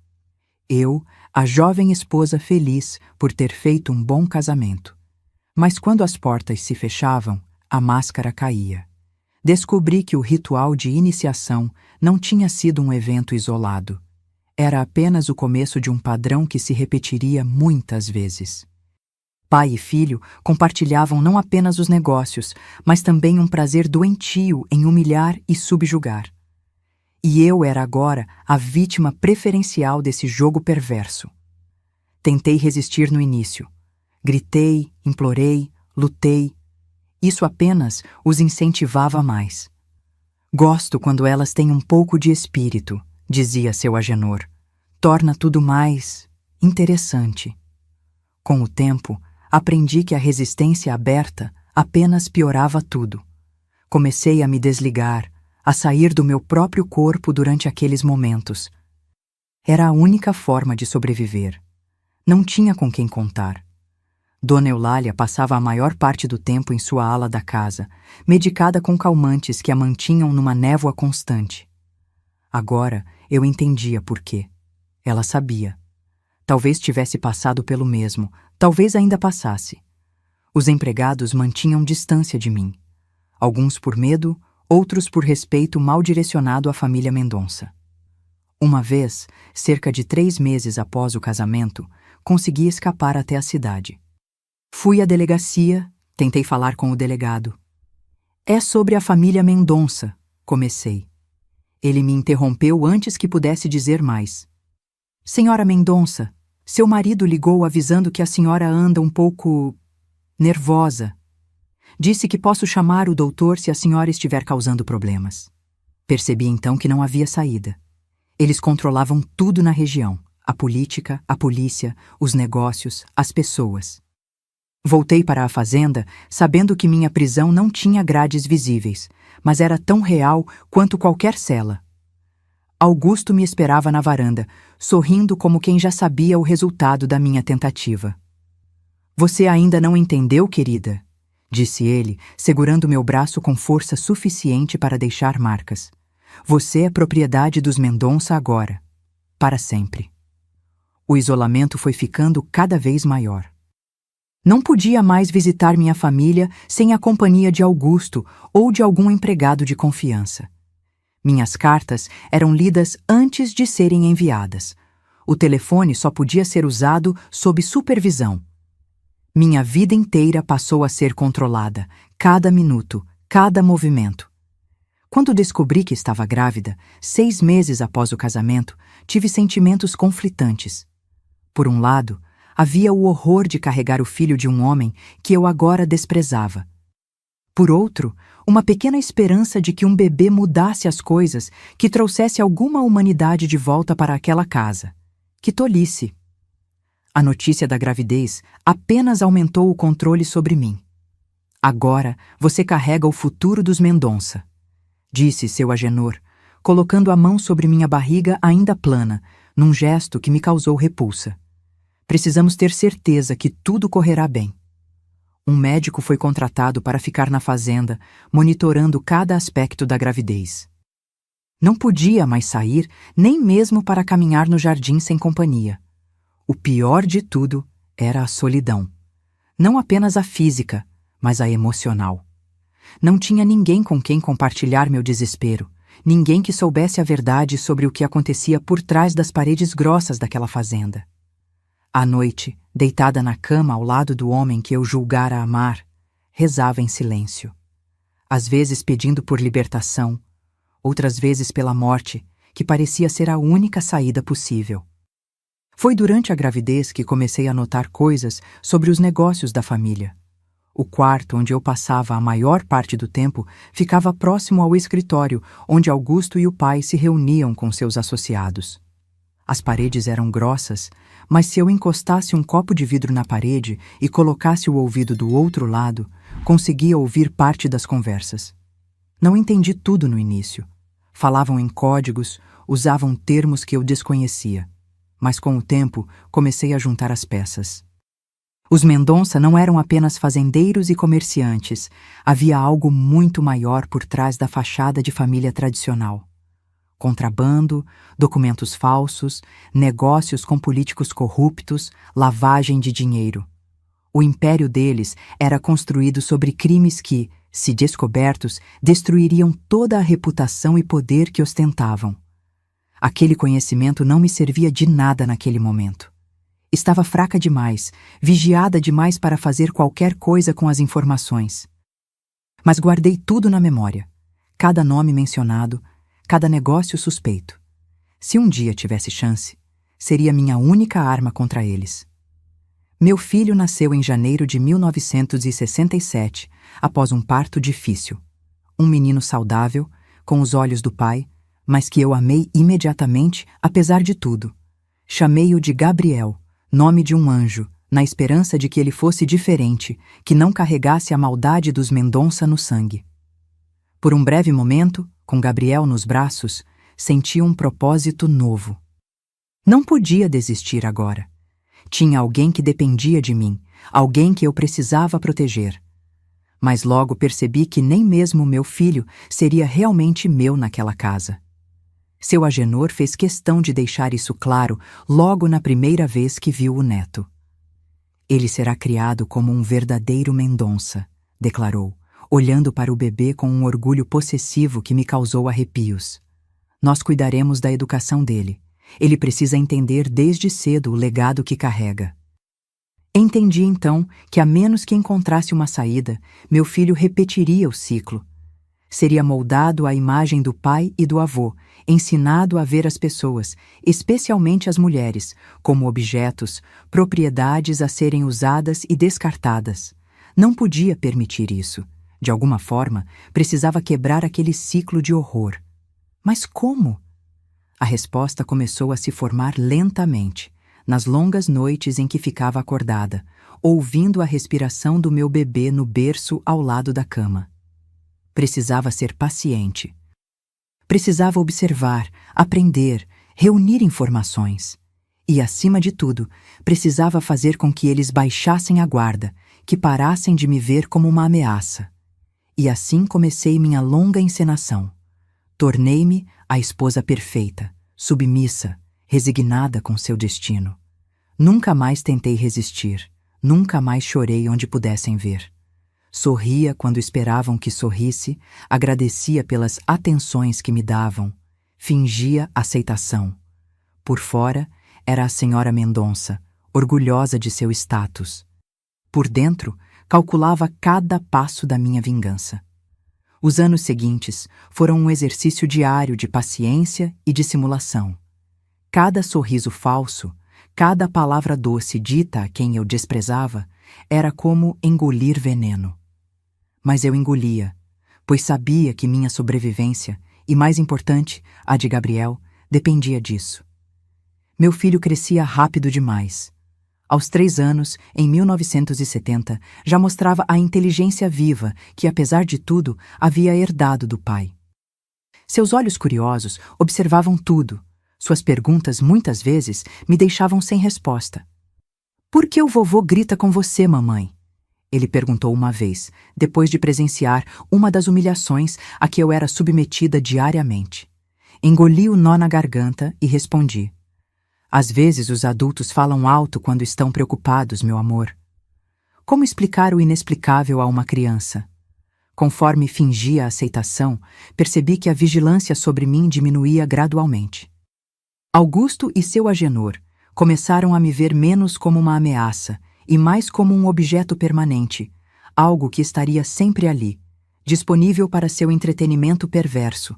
Eu, a jovem esposa feliz por ter feito um bom casamento. Mas quando as portas se fechavam, a máscara caía. Descobri que o ritual de iniciação não tinha sido um evento isolado. Era apenas o começo de um padrão que se repetiria muitas vezes. Pai e filho compartilhavam não apenas os negócios, mas também um prazer doentio em humilhar e subjugar. E eu era agora a vítima preferencial desse jogo perverso. Tentei resistir no início. Gritei, implorei, lutei. Isso apenas os incentivava mais. Gosto quando elas têm um pouco de espírito, dizia seu Agenor. Torna tudo mais interessante. Com o tempo, aprendi que a resistência aberta apenas piorava tudo. Comecei a me desligar, a sair do meu próprio corpo durante aqueles momentos. Era a única forma de sobreviver. Não tinha com quem contar. Dona Eulália passava a maior parte do tempo em sua ala da casa, medicada com calmantes que a mantinham numa névoa constante. Agora eu entendia por quê. Ela sabia. Talvez tivesse passado pelo mesmo, talvez ainda passasse. Os empregados mantinham distância de mim. Alguns por medo, outros por respeito mal direcionado à família Mendonça. Uma vez, cerca de 3 meses após o casamento, consegui escapar até a cidade. Fui à delegacia, tentei falar com o delegado. É sobre a família Mendonça, comecei. Ele me interrompeu antes que pudesse dizer mais. Senhora Mendonça, seu marido ligou avisando que a senhora anda um pouco nervosa. Disse que posso chamar o doutor se a senhora estiver causando problemas. Percebi então que não havia saída. Eles controlavam tudo na região: a política, a polícia, os negócios, as pessoas. Voltei para a fazenda, sabendo que minha prisão não tinha grades visíveis, mas era tão real quanto qualquer cela. Augusto me esperava na varanda, sorrindo como quem já sabia o resultado da minha tentativa. Você ainda não entendeu, querida? Disse ele, segurando meu braço com força suficiente para deixar marcas. Você é propriedade dos Mendonça agora, para sempre. O isolamento foi ficando cada vez maior. Não podia mais visitar minha família sem a companhia de Augusto ou de algum empregado de confiança. Minhas cartas eram lidas antes de serem enviadas. O telefone só podia ser usado sob supervisão. Minha vida inteira passou a ser controlada, cada minuto, cada movimento. Quando descobri que estava grávida, 6 meses após o casamento, tive sentimentos conflitantes. Por um lado, havia o horror de carregar o filho de um homem que eu agora desprezava. Por outro, uma pequena esperança de que um bebê mudasse as coisas, que trouxesse alguma humanidade de volta para aquela casa. Que tolice! A notícia da gravidez apenas aumentou o controle sobre mim. Agora você carrega o futuro dos Mendonça, disse seu Agenor, colocando a mão sobre minha barriga ainda plana, num gesto que me causou repulsa. Precisamos ter certeza que tudo correrá bem. Um médico foi contratado para ficar na fazenda, monitorando cada aspecto da gravidez. Não podia mais sair, nem mesmo para caminhar no jardim sem companhia. O pior de tudo era a solidão. Não apenas a física, mas a emocional. Não tinha ninguém com quem compartilhar meu desespero, ninguém que soubesse a verdade sobre o que acontecia por trás das paredes grossas daquela fazenda. À noite, deitada na cama ao lado do homem que eu julgara amar, rezava em silêncio. às vezes pedindo por libertação, outras vezes pela morte, que parecia ser a única saída possível. Foi durante a gravidez que comecei a notar coisas sobre os negócios da família. O quarto onde eu passava a maior parte do tempo ficava próximo ao escritório onde Augusto e o pai se reuniam com seus associados. As paredes eram grossas, mas se eu encostasse um copo de vidro na parede e colocasse o ouvido do outro lado, conseguia ouvir parte das conversas. Não entendi tudo no início. Falavam em códigos, usavam termos que eu desconhecia. Mas com o tempo, comecei a juntar as peças. Os Mendonça não eram apenas fazendeiros e comerciantes. Havia algo muito maior por trás da fachada de família tradicional. Contrabando, documentos falsos, negócios com políticos corruptos, lavagem de dinheiro. O império deles era construído sobre crimes que, se descobertos, destruiriam toda a reputação e poder que ostentavam. Aquele conhecimento não me servia de nada naquele momento. Estava fraca demais, vigiada demais para fazer qualquer coisa com as informações. Mas guardei tudo na memória, cada nome mencionado, cada negócio suspeito. Se um dia tivesse chance, seria minha única arma contra eles. Meu filho nasceu em janeiro de 1967, após um parto difícil. Um menino saudável, com os olhos do pai, mas que eu amei imediatamente, apesar de tudo. Chamei-o de Gabriel, nome de um anjo, na esperança de que ele fosse diferente, que não carregasse a maldade dos Mendonça no sangue. Por um breve momento, com Gabriel nos braços, senti um propósito novo. Não podia desistir agora. Tinha alguém que dependia de mim, alguém que eu precisava proteger. Mas logo percebi que nem mesmo meu filho seria realmente meu naquela casa. Seu Agenor fez questão de deixar isso claro logo na primeira vez que viu o neto. Ele será criado como um verdadeiro Mendonça, declarou, olhando para o bebê com um orgulho possessivo que me causou arrepios. Nós cuidaremos da educação dele. Ele precisa entender desde cedo o legado que carrega. Entendi então que, a menos que encontrasse uma saída, meu filho repetiria o ciclo. Seria moldado à imagem do pai e do avô, ensinado a ver as pessoas, especialmente as mulheres, como objetos, propriedades a serem usadas e descartadas. Não podia permitir isso. De alguma forma, precisava quebrar aquele ciclo de horror. Mas como? A resposta começou a se formar lentamente, nas longas noites em que ficava acordada, ouvindo a respiração do meu bebê no berço ao lado da cama. Precisava ser paciente. Precisava observar, aprender, reunir informações. E, acima de tudo, precisava fazer com que eles baixassem a guarda, que parassem de me ver como uma ameaça. E assim comecei minha longa encenação. Tornei-me a esposa perfeita, submissa, resignada com seu destino. Nunca mais tentei resistir, nunca mais chorei onde pudessem ver. Sorria quando esperavam que sorrisse, agradecia pelas atenções que me davam, fingia aceitação. Por fora, era a senhora Mendonça, orgulhosa de seu status. Por dentro, calculava cada passo da minha vingança. Os anos seguintes foram um exercício diário de paciência e dissimulação. Cada sorriso falso, cada palavra doce dita a quem eu desprezava, era como engolir veneno. Mas eu engolia, pois sabia que minha sobrevivência, e mais importante, a de Gabriel, dependia disso. Meu filho crescia rápido demais. Aos 3 anos, em 1970, já mostrava a inteligência viva que, apesar de tudo, havia herdado do pai. Seus olhos curiosos observavam tudo. Suas perguntas, muitas vezes, me deixavam sem resposta. "Por que o vovô grita com você, mamãe?" Ele perguntou uma vez, depois de presenciar uma das humilhações a que eu era submetida diariamente. Engoli o nó na garganta e respondi: "Às vezes os adultos falam alto quando estão preocupados, meu amor." Como explicar o inexplicável a uma criança? Conforme fingia a aceitação, percebi que a vigilância sobre mim diminuía gradualmente. Augusto e seu Agenor começaram a me ver menos como uma ameaça e mais como um objeto permanente, algo que estaria sempre ali, disponível para seu entretenimento perverso.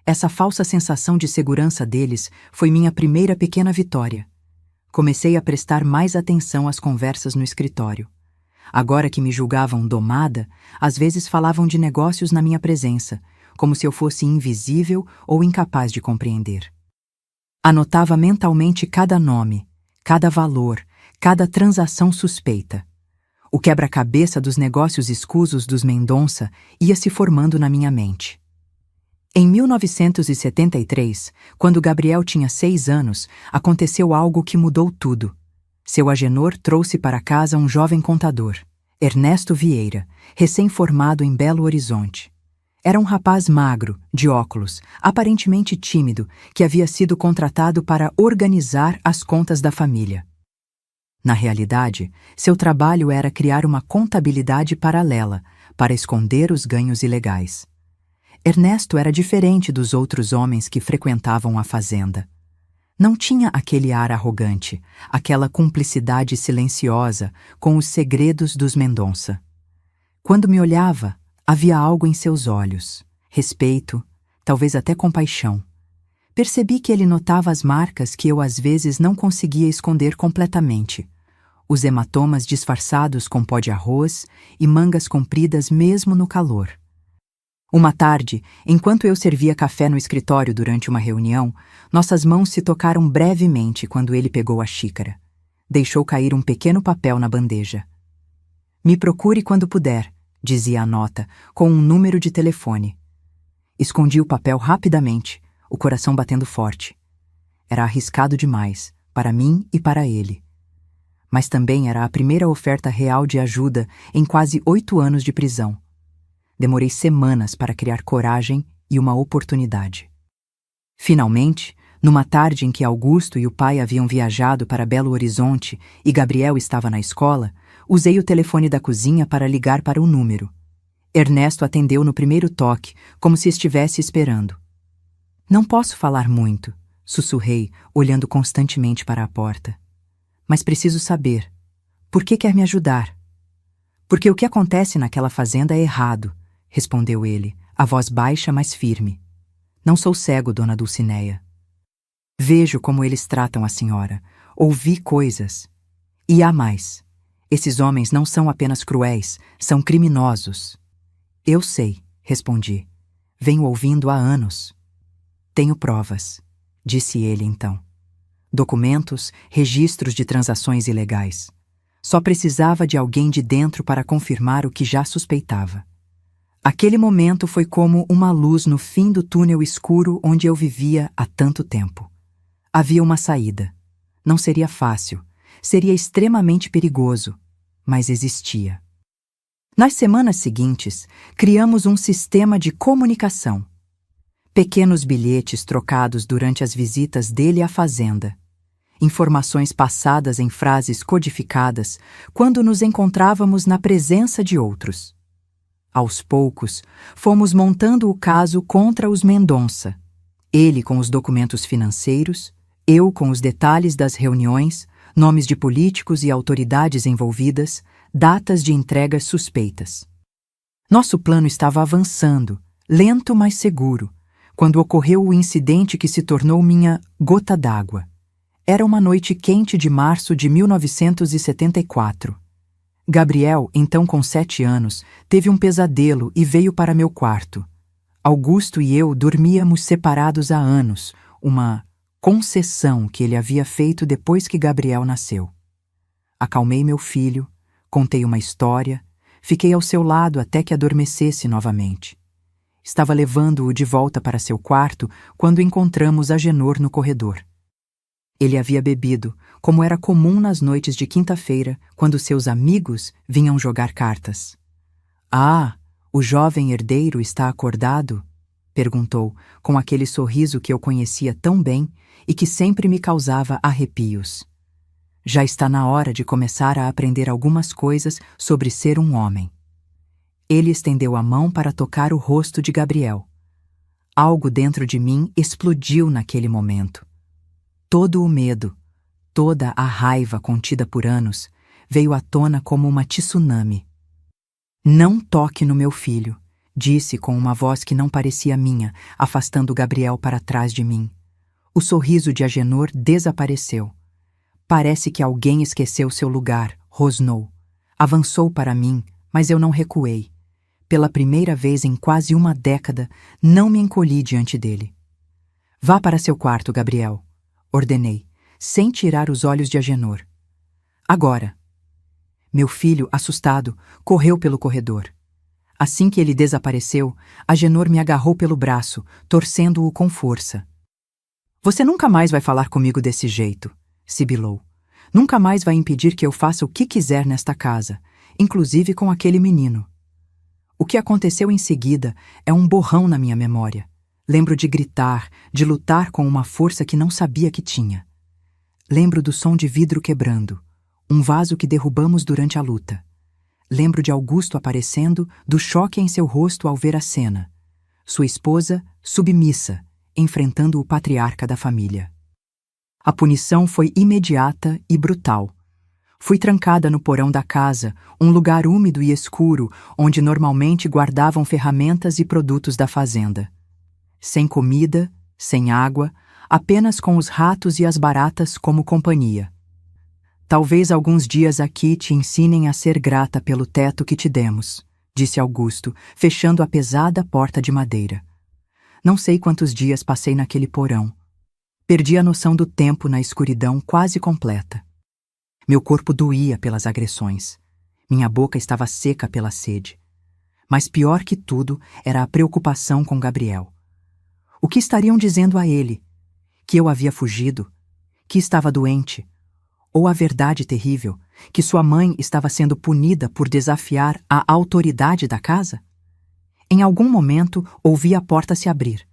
Essa falsa sensação de segurança deles foi minha primeira pequena vitória. Comecei a prestar mais atenção às conversas no escritório. Agora que me julgavam domada, às vezes falavam de negócios na minha presença, como se eu fosse invisível ou incapaz de compreender. Anotava mentalmente cada nome, cada valor, cada transação suspeita. O quebra-cabeça dos negócios escusos dos Mendonça ia se formando na minha mente. Em 1973, quando Gabriel tinha 6 anos, aconteceu algo que mudou tudo. Seu Agenor trouxe para casa um jovem contador, Ernesto Vieira, recém-formado em Belo Horizonte. Era um rapaz magro, de óculos, aparentemente tímido, que havia sido contratado para organizar as contas da família. Na realidade, seu trabalho era criar uma contabilidade paralela para esconder os ganhos ilegais. Ernesto era diferente dos outros homens que frequentavam a fazenda. Não tinha aquele ar arrogante, aquela cumplicidade silenciosa com os segredos dos Mendonça. Quando me olhava, havia algo em seus olhos, respeito, talvez até compaixão. Percebi que ele notava as marcas que eu às vezes não conseguia esconder completamente. Os hematomas disfarçados com pó de arroz e mangas compridas mesmo no calor. Uma tarde, enquanto eu servia café no escritório durante uma reunião, nossas mãos se tocaram brevemente quando ele pegou a xícara. Deixou cair um pequeno papel na bandeja. "Me procure quando puder", dizia a nota, com um número de telefone. Escondi o papel rapidamente, o coração batendo forte. Era arriscado demais, para mim e para ele. Mas também era a primeira oferta real de ajuda em quase 8 anos de prisão. Demorei semanas para criar coragem e uma oportunidade. Finalmente, numa tarde em que Augusto e o pai haviam viajado para Belo Horizonte e Gabriel estava na escola, usei o telefone da cozinha para ligar para o número. Ernesto atendeu no primeiro toque, como se estivesse esperando. "Não posso falar muito", sussurrei, olhando constantemente para a porta. "Mas preciso saber. Por que quer me ajudar?" "Porque o que acontece naquela fazenda é errado", respondeu ele, a voz baixa, mas firme. "Não sou cego, dona Dulcineia. Vejo como eles tratam a senhora. Ouvi coisas. E há mais. Esses homens não são apenas cruéis, são criminosos." "Eu sei", respondi. "Venho ouvindo há anos." "Tenho provas", disse ele então. Documentos, registros de transações ilegais. Só precisava de alguém de dentro para confirmar o que já suspeitava. Aquele momento foi como uma luz no fim do túnel escuro onde eu vivia há tanto tempo. Havia uma saída. Não seria fácil, seria extremamente perigoso, mas existia. Nas semanas seguintes, criamos um sistema de comunicação. Pequenos bilhetes trocados durante as visitas dele à fazenda. Informações passadas em frases codificadas quando nos encontrávamos na presença de outros. Aos poucos, fomos montando o caso contra os Mendonça. Ele com os documentos financeiros, eu com os detalhes das reuniões, nomes de políticos e autoridades envolvidas, datas de entregas suspeitas. Nosso plano estava avançando, lento mas seguro, quando ocorreu o incidente que se tornou minha gota d'água. Era uma noite quente de março de 1974. Gabriel, então com 7 anos, teve um pesadelo e veio para meu quarto. Augusto e eu dormíamos separados há anos, uma concessão que ele havia feito depois que Gabriel nasceu. Acalmei meu filho, contei uma história, fiquei ao seu lado até que adormecesse novamente. Estava levando-o de volta para seu quarto quando encontramos Agenor no corredor. Ele havia bebido, como era comum nas noites de quinta-feira, quando seus amigos vinham jogar cartas. "Ah, o jovem herdeiro está acordado?" perguntou, com aquele sorriso que eu conhecia tão bem e que sempre me causava arrepios. Já está na hora de começar a aprender algumas coisas sobre ser um homem. Ele estendeu a mão para tocar o rosto de Gabriel. Algo dentro de mim explodiu naquele momento. Todo o medo, toda a raiva contida por anos, veio à tona como uma tsunami. "Não toque no meu filho", disse com uma voz que não parecia minha, afastando Gabriel para trás de mim. O sorriso de Agenor desapareceu. Parece que alguém esqueceu seu lugar, rosnou. Avançou para mim, mas eu não recuei. Pela primeira vez em quase uma década, não me encolhi diante dele. Vá para seu quarto, Gabriel, ordenei, sem tirar os olhos de Agenor. Agora. Meu filho, assustado, correu pelo corredor. Assim que ele desapareceu, Agenor me agarrou pelo braço, torcendo-o com força. Você nunca mais vai falar comigo desse jeito, sibilou. Nunca mais vai impedir que eu faça o que quiser nesta casa, inclusive com aquele menino. O que aconteceu em seguida é um borrão na minha memória. Lembro de gritar, de lutar com uma força que não sabia que tinha. Lembro do som de vidro quebrando, um vaso que derrubamos durante a luta. Lembro de Augusto aparecendo, do choque em seu rosto ao ver a cena. Sua esposa, submissa, enfrentando o patriarca da família. A punição foi imediata e brutal. Fui trancada no porão da casa, um lugar úmido e escuro, onde normalmente guardavam ferramentas e produtos da fazenda. Sem comida, sem água, apenas com os ratos e as baratas como companhia. Talvez alguns dias aqui te ensinem a ser grata pelo teto que te demos, disse Augusto, fechando a pesada porta de madeira. Não sei quantos dias passei naquele porão. Perdi a noção do tempo na escuridão quase completa. Meu corpo doía pelas agressões. Minha boca estava seca pela sede. Mas pior que tudo era a preocupação com Gabriel. O que estariam dizendo a ele? Que eu havia fugido? Que estava doente? Ou a verdade terrível, que sua mãe estava sendo punida por desafiar a autoridade da casa? Em algum momento, ouvi a porta se abrir.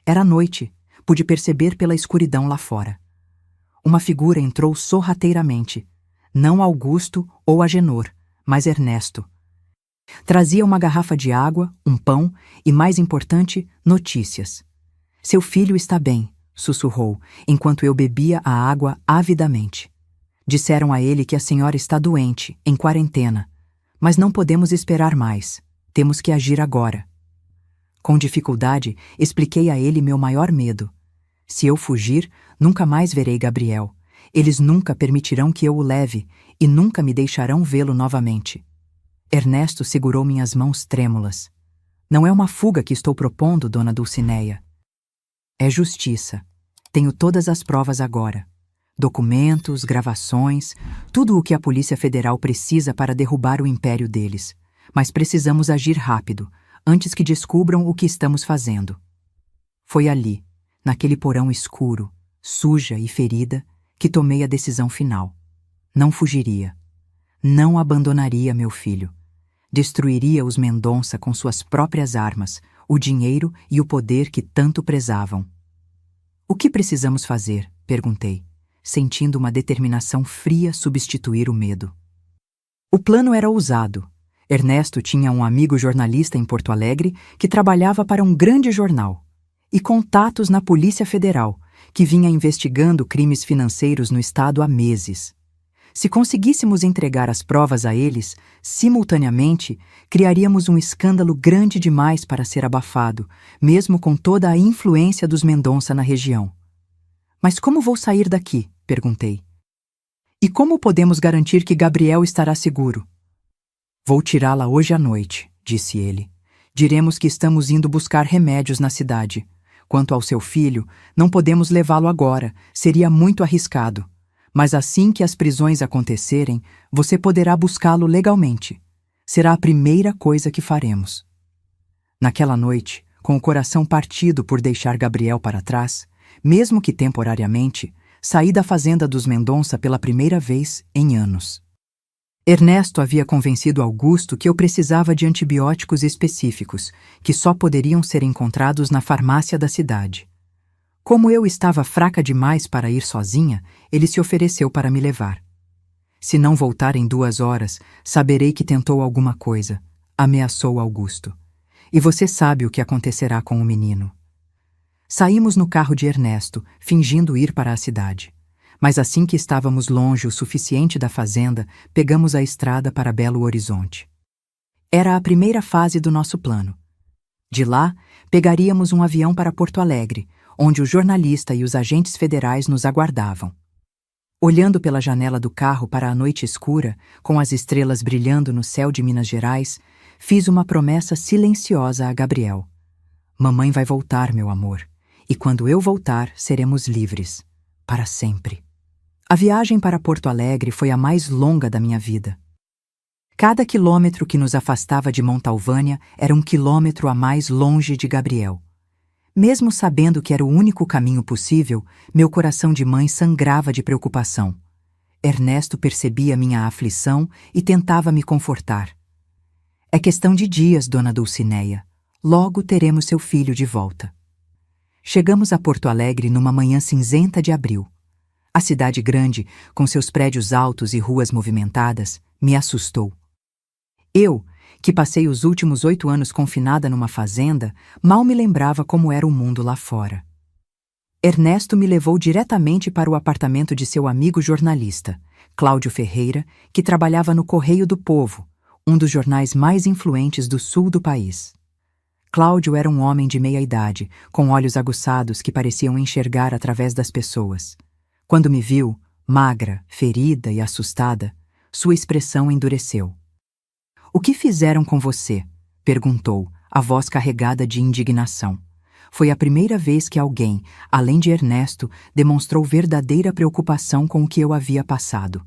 Era noite, pude perceber pela escuridão lá fora. Uma figura entrou sorrateiramente. Não Augusto ou Agenor, mas Ernesto. Trazia uma garrafa de água, um pão e, mais importante, notícias. Seu filho está bem, sussurrou, enquanto eu bebia a água avidamente. Disseram a ele que a senhora está doente, em quarentena. Mas não podemos esperar mais. Temos que agir agora. Com dificuldade, expliquei a ele meu maior medo. Se eu fugir, nunca mais verei Gabriel. Eles nunca permitirão que eu o leve e nunca me deixarão vê-lo novamente. Ernesto segurou minhas mãos trêmulas. Não é uma fuga que estou propondo, dona Dulcineia. É justiça. Tenho todas as provas agora. Documentos, gravações, tudo o que a Polícia Federal precisa para derrubar o império deles. Mas precisamos agir rápido, antes que descubram o que estamos fazendo. Foi ali, naquele porão escuro, suja e ferida, que tomei a decisão final. Não fugiria. Não abandonaria meu filho. Destruiria os Mendonça com suas próprias armas, o dinheiro e o poder que tanto prezavam. O que precisamos fazer? Perguntei, sentindo uma determinação fria substituir o medo. O plano era ousado. Ernesto tinha um amigo jornalista em Porto Alegre que trabalhava para um grande jornal e contatos na Polícia Federal, que vinha investigando crimes financeiros no estado há meses. Se conseguíssemos entregar as provas a eles, simultaneamente, criaríamos um escândalo grande demais para ser abafado, mesmo com toda a influência dos Mendonça na região. Mas como vou sair daqui? Perguntei. E como podemos garantir que Gabriel estará seguro? Vou tirá-la hoje à noite, disse ele. Diremos que estamos indo buscar remédios na cidade. Quanto ao seu filho, não podemos levá-lo agora, seria muito arriscado. Mas assim que as prisões acontecerem, você poderá buscá-lo legalmente. Será a primeira coisa que faremos. Naquela noite, com o coração partido por deixar Gabriel para trás, mesmo que temporariamente, saí da fazenda dos Mendonça pela primeira vez em anos. Ernesto havia convencido Augusto que eu precisava de antibióticos específicos, que só poderiam ser encontrados na farmácia da cidade. Como eu estava fraca demais para ir sozinha, ele se ofereceu para me levar. Se não voltar em 2 horas, saberei que tentou alguma coisa, ameaçou Augusto. E você sabe o que acontecerá com o menino. Saímos no carro de Ernesto, fingindo ir para a cidade. Mas assim que estávamos longe o suficiente da fazenda, pegamos a estrada para Belo Horizonte. Era a primeira fase do nosso plano. De lá, pegaríamos um avião para Porto Alegre, onde o jornalista e os agentes federais nos aguardavam. Olhando pela janela do carro para a noite escura, com as estrelas brilhando no céu de Minas Gerais, fiz uma promessa silenciosa a Gabriel. Mamãe vai voltar, meu amor, e quando eu voltar, seremos livres, para sempre. A viagem para Porto Alegre foi a mais longa da minha vida. Cada quilômetro que nos afastava de Montalvânia era um quilômetro a mais longe de Gabriel. Mesmo sabendo que era o único caminho possível, meu coração de mãe sangrava de preocupação. Ernesto percebia minha aflição e tentava me confortar. É questão de dias, dona Dulcineia. Logo teremos seu filho de volta. Chegamos a Porto Alegre numa manhã cinzenta de abril. A cidade grande, com seus prédios altos e ruas movimentadas, me assustou. Eu, que passei os últimos 8 anos confinada numa fazenda, mal me lembrava como era o mundo lá fora. Ernesto me levou diretamente para o apartamento de seu amigo jornalista, Cláudio Ferreira, que trabalhava no Correio do Povo, um dos jornais mais influentes do sul do país. Cláudio era um homem de meia idade, com olhos aguçados que pareciam enxergar através das pessoas. Quando me viu, magra, ferida e assustada, sua expressão endureceu. "O que fizeram com você?" perguntou, a voz carregada de indignação. Foi a primeira vez que alguém, além de Ernesto, demonstrou verdadeira preocupação com o que eu havia passado.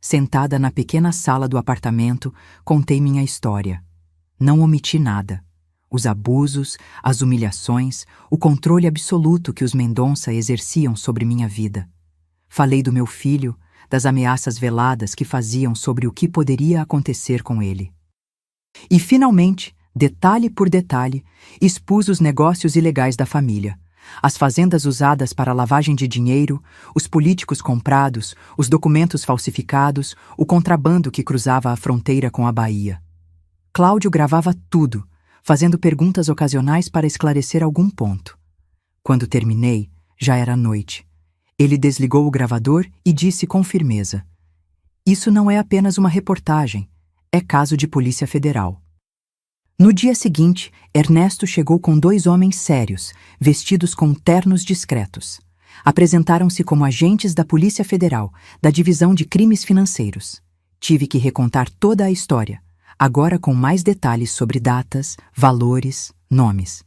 Sentada na pequena sala do apartamento, contei minha história. Não omiti nada. Os abusos, as humilhações, o controle absoluto que os Mendonça exerciam sobre minha vida. Falei do meu filho, das ameaças veladas que faziam sobre o que poderia acontecer com ele. E, finalmente, detalhe por detalhe, expus os negócios ilegais da família, as fazendas usadas para lavagem de dinheiro, os políticos comprados, os documentos falsificados, o contrabando que cruzava a fronteira com a Bahia. Cláudio gravava tudo, fazendo perguntas ocasionais para esclarecer algum ponto. Quando terminei, já era noite. Ele desligou o gravador e disse com firmeza: "Isso não é apenas uma reportagem, é caso de Polícia Federal." No dia seguinte, Ernesto chegou com 2 homens sérios, vestidos com ternos discretos. Apresentaram-se como agentes da Polícia Federal, da Divisão de Crimes Financeiros. Tive que recontar toda a história, agora com mais detalhes sobre datas, valores, nomes.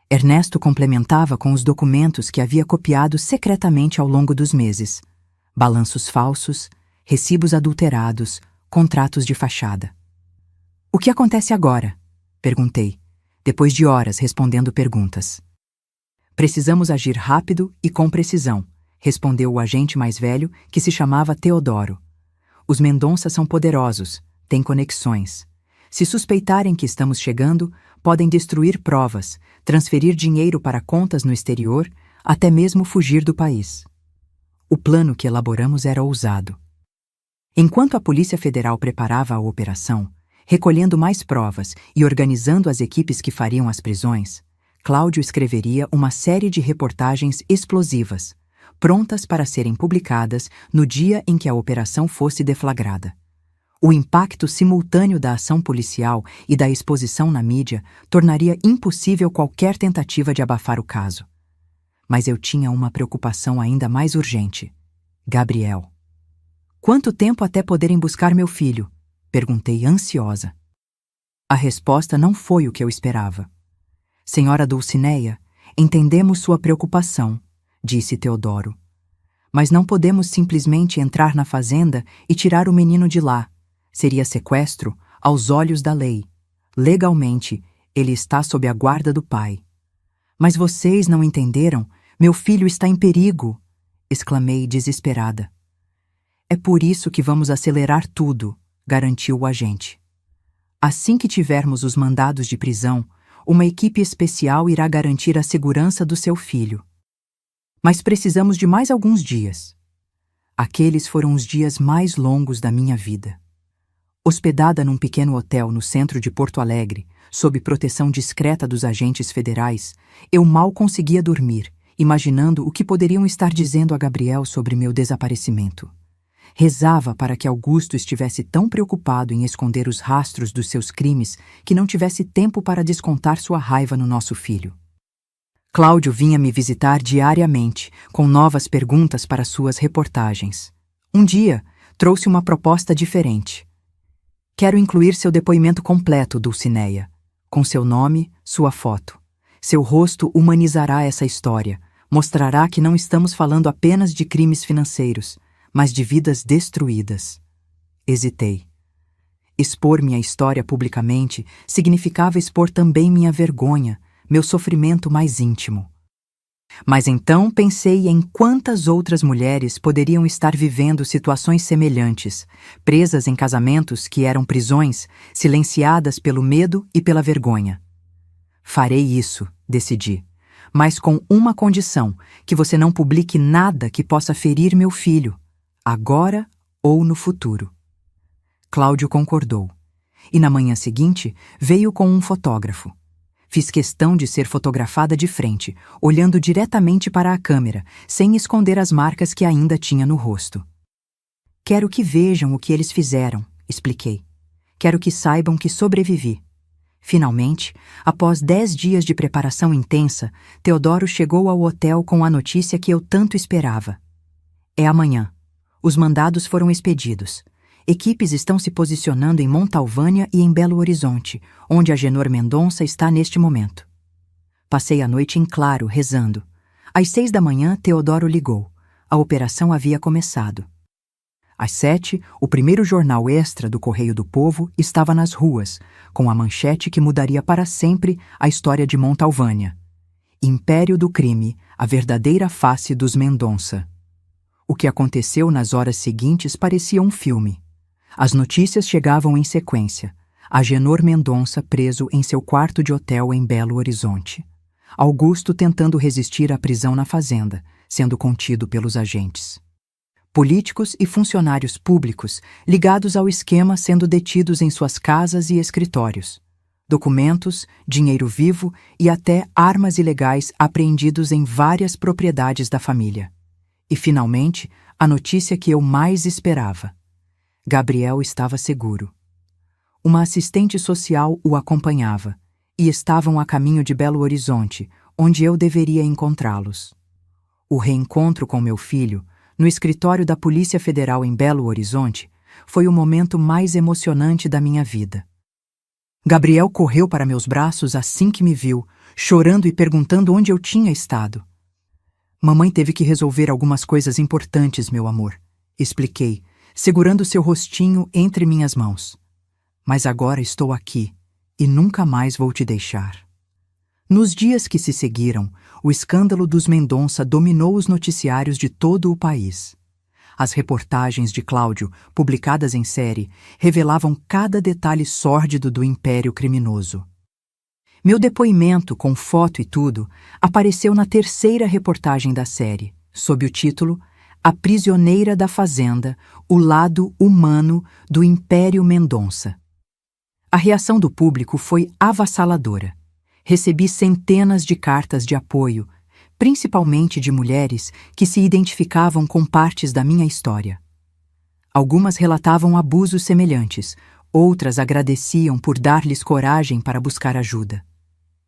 Ernesto complementava com os documentos que havia copiado secretamente ao longo dos meses: balanços falsos, recibos adulterados, contratos de fachada. "O que acontece agora?" perguntei, depois de horas respondendo perguntas. "Precisamos agir rápido e com precisão", respondeu o agente mais velho, que se chamava Teodoro. "Os Mendonça são poderosos, têm conexões. Se suspeitarem que estamos chegando, podem destruir provas, transferir dinheiro para contas no exterior, até mesmo fugir do país." O plano que elaboramos era ousado. Enquanto a Polícia Federal preparava a operação, recolhendo mais provas e organizando as equipes que fariam as prisões, Cláudio escreveria uma série de reportagens explosivas, prontas para serem publicadas no dia em que a operação fosse deflagrada. O impacto simultâneo da ação policial e da exposição na mídia tornaria impossível qualquer tentativa de abafar o caso. Mas eu tinha uma preocupação ainda mais urgente: Gabriel. "Quanto tempo até poderem buscar meu filho?" perguntei ansiosa. A resposta não foi o que eu esperava. "Senhora Dulcineia, entendemos sua preocupação", disse Teodoro. "Mas não podemos simplesmente entrar na fazenda e tirar o menino de lá. Seria sequestro aos olhos da lei. Legalmente, ele está sob a guarda do pai." "Mas vocês não entenderam? Meu filho está em perigo!" exclamei desesperada. "É por isso que vamos acelerar tudo", garantiu o agente. "Assim que tivermos os mandados de prisão, uma equipe especial irá garantir a segurança do seu filho. Mas precisamos de mais alguns dias." Aqueles foram os dias mais longos da minha vida. Hospedada num pequeno hotel no centro de Porto Alegre, sob proteção discreta dos agentes federais, eu mal conseguia dormir, imaginando o que poderiam estar dizendo a Gabriel sobre meu desaparecimento. Rezava para que Augusto estivesse tão preocupado em esconder os rastros dos seus crimes que não tivesse tempo para descontar sua raiva no nosso filho. Cláudio vinha me visitar diariamente, com novas perguntas para suas reportagens. Um dia, trouxe uma proposta diferente. Quero incluir seu depoimento completo, Dulcineia, com seu nome, sua foto. Seu rosto humanizará essa história, mostrará que não estamos falando apenas de crimes financeiros, mas de vidas destruídas. Hesitei. Expor minha história publicamente significava expor também minha vergonha, meu sofrimento mais íntimo. Mas então pensei em quantas outras mulheres poderiam estar vivendo situações semelhantes, presas em casamentos que eram prisões, silenciadas pelo medo e pela vergonha. Farei isso, decidi, mas com uma condição, que você não publique nada que possa ferir meu filho, agora ou no futuro. Cláudio concordou, e na manhã seguinte veio com um fotógrafo. Fiz questão de ser fotografada de frente, olhando diretamente para a câmera, sem esconder as marcas que ainda tinha no rosto. Quero que vejam o que eles fizeram, expliquei. Quero que saibam que sobrevivi. Finalmente, após 10 dias de preparação intensa, Teodoro chegou ao hotel com a notícia que eu tanto esperava. É amanhã. Os mandados foram expedidos. Equipes estão se posicionando em Montalvânia e em Belo Horizonte, onde Agenor Mendonça está neste momento. Passei a noite em claro, rezando. Às 6 da manhã, Teodoro ligou. A operação havia começado. Às 7, o primeiro jornal extra do Correio do Povo estava nas ruas, com a manchete que mudaria para sempre a história de Montalvânia. Império do crime, a verdadeira face dos Mendonça. O que aconteceu nas horas seguintes parecia um filme. As notícias chegavam em sequência. Agenor Mendonça preso em seu quarto de hotel em Belo Horizonte. Augusto tentando resistir à prisão na fazenda, sendo contido pelos agentes. Políticos e funcionários públicos ligados ao esquema sendo detidos em suas casas e escritórios. Documentos, dinheiro vivo e até armas ilegais apreendidos em várias propriedades da família. E, finalmente, a notícia que eu mais esperava. Gabriel estava seguro. Uma assistente social o acompanhava, e estavam a caminho de Belo Horizonte, onde eu deveria encontrá-los. O reencontro com meu filho, no escritório da Polícia Federal em Belo Horizonte, foi o momento mais emocionante da minha vida. Gabriel correu para meus braços assim que me viu, chorando e perguntando onde eu tinha estado. Mamãe teve que resolver algumas coisas importantes, meu amor, expliquei, segurando seu rostinho entre minhas mãos. Mas agora estou aqui e nunca mais vou te deixar. Nos dias que se seguiram, o escândalo dos Mendonça dominou os noticiários de todo o país. As reportagens de Cláudio, publicadas em série, revelavam cada detalhe sórdido do império criminoso. Meu depoimento, com foto e tudo, apareceu na terceira reportagem da série, sob o título A Prisioneira da Fazenda, o lado humano do Império Mendonça. A reação do público foi avassaladora. Recebi centenas de cartas de apoio, principalmente de mulheres que se identificavam com partes da minha história. Algumas relatavam abusos semelhantes, outras agradeciam por dar-lhes coragem para buscar ajuda.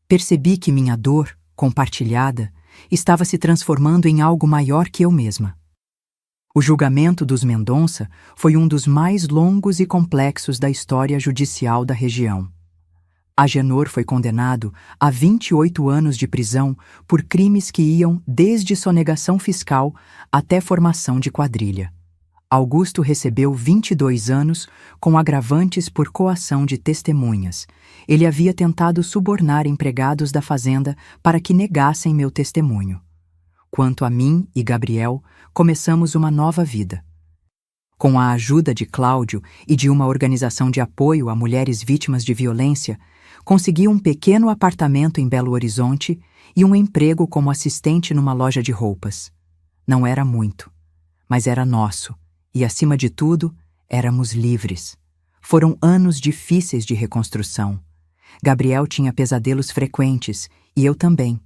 Percebi que minha dor, compartilhada, estava se transformando em algo maior que eu mesma. O julgamento dos Mendonça foi um dos mais longos e complexos da história judicial da região. Agenor foi condenado a 28 anos de prisão por crimes que iam desde sonegação fiscal até formação de quadrilha. Augusto recebeu 22 anos com agravantes por coação de testemunhas. Ele havia tentado subornar empregados da fazenda para que negassem meu testemunho. Quanto a mim e Gabriel, começamos uma nova vida. Com a ajuda de Cláudio e de uma organização de apoio a mulheres vítimas de violência, consegui um pequeno apartamento em Belo Horizonte e um emprego como assistente numa loja de roupas. Não era muito, mas era nosso, e, acima de tudo, éramos livres. Foram anos difíceis de reconstrução. Gabriel tinha pesadelos frequentes, e eu também.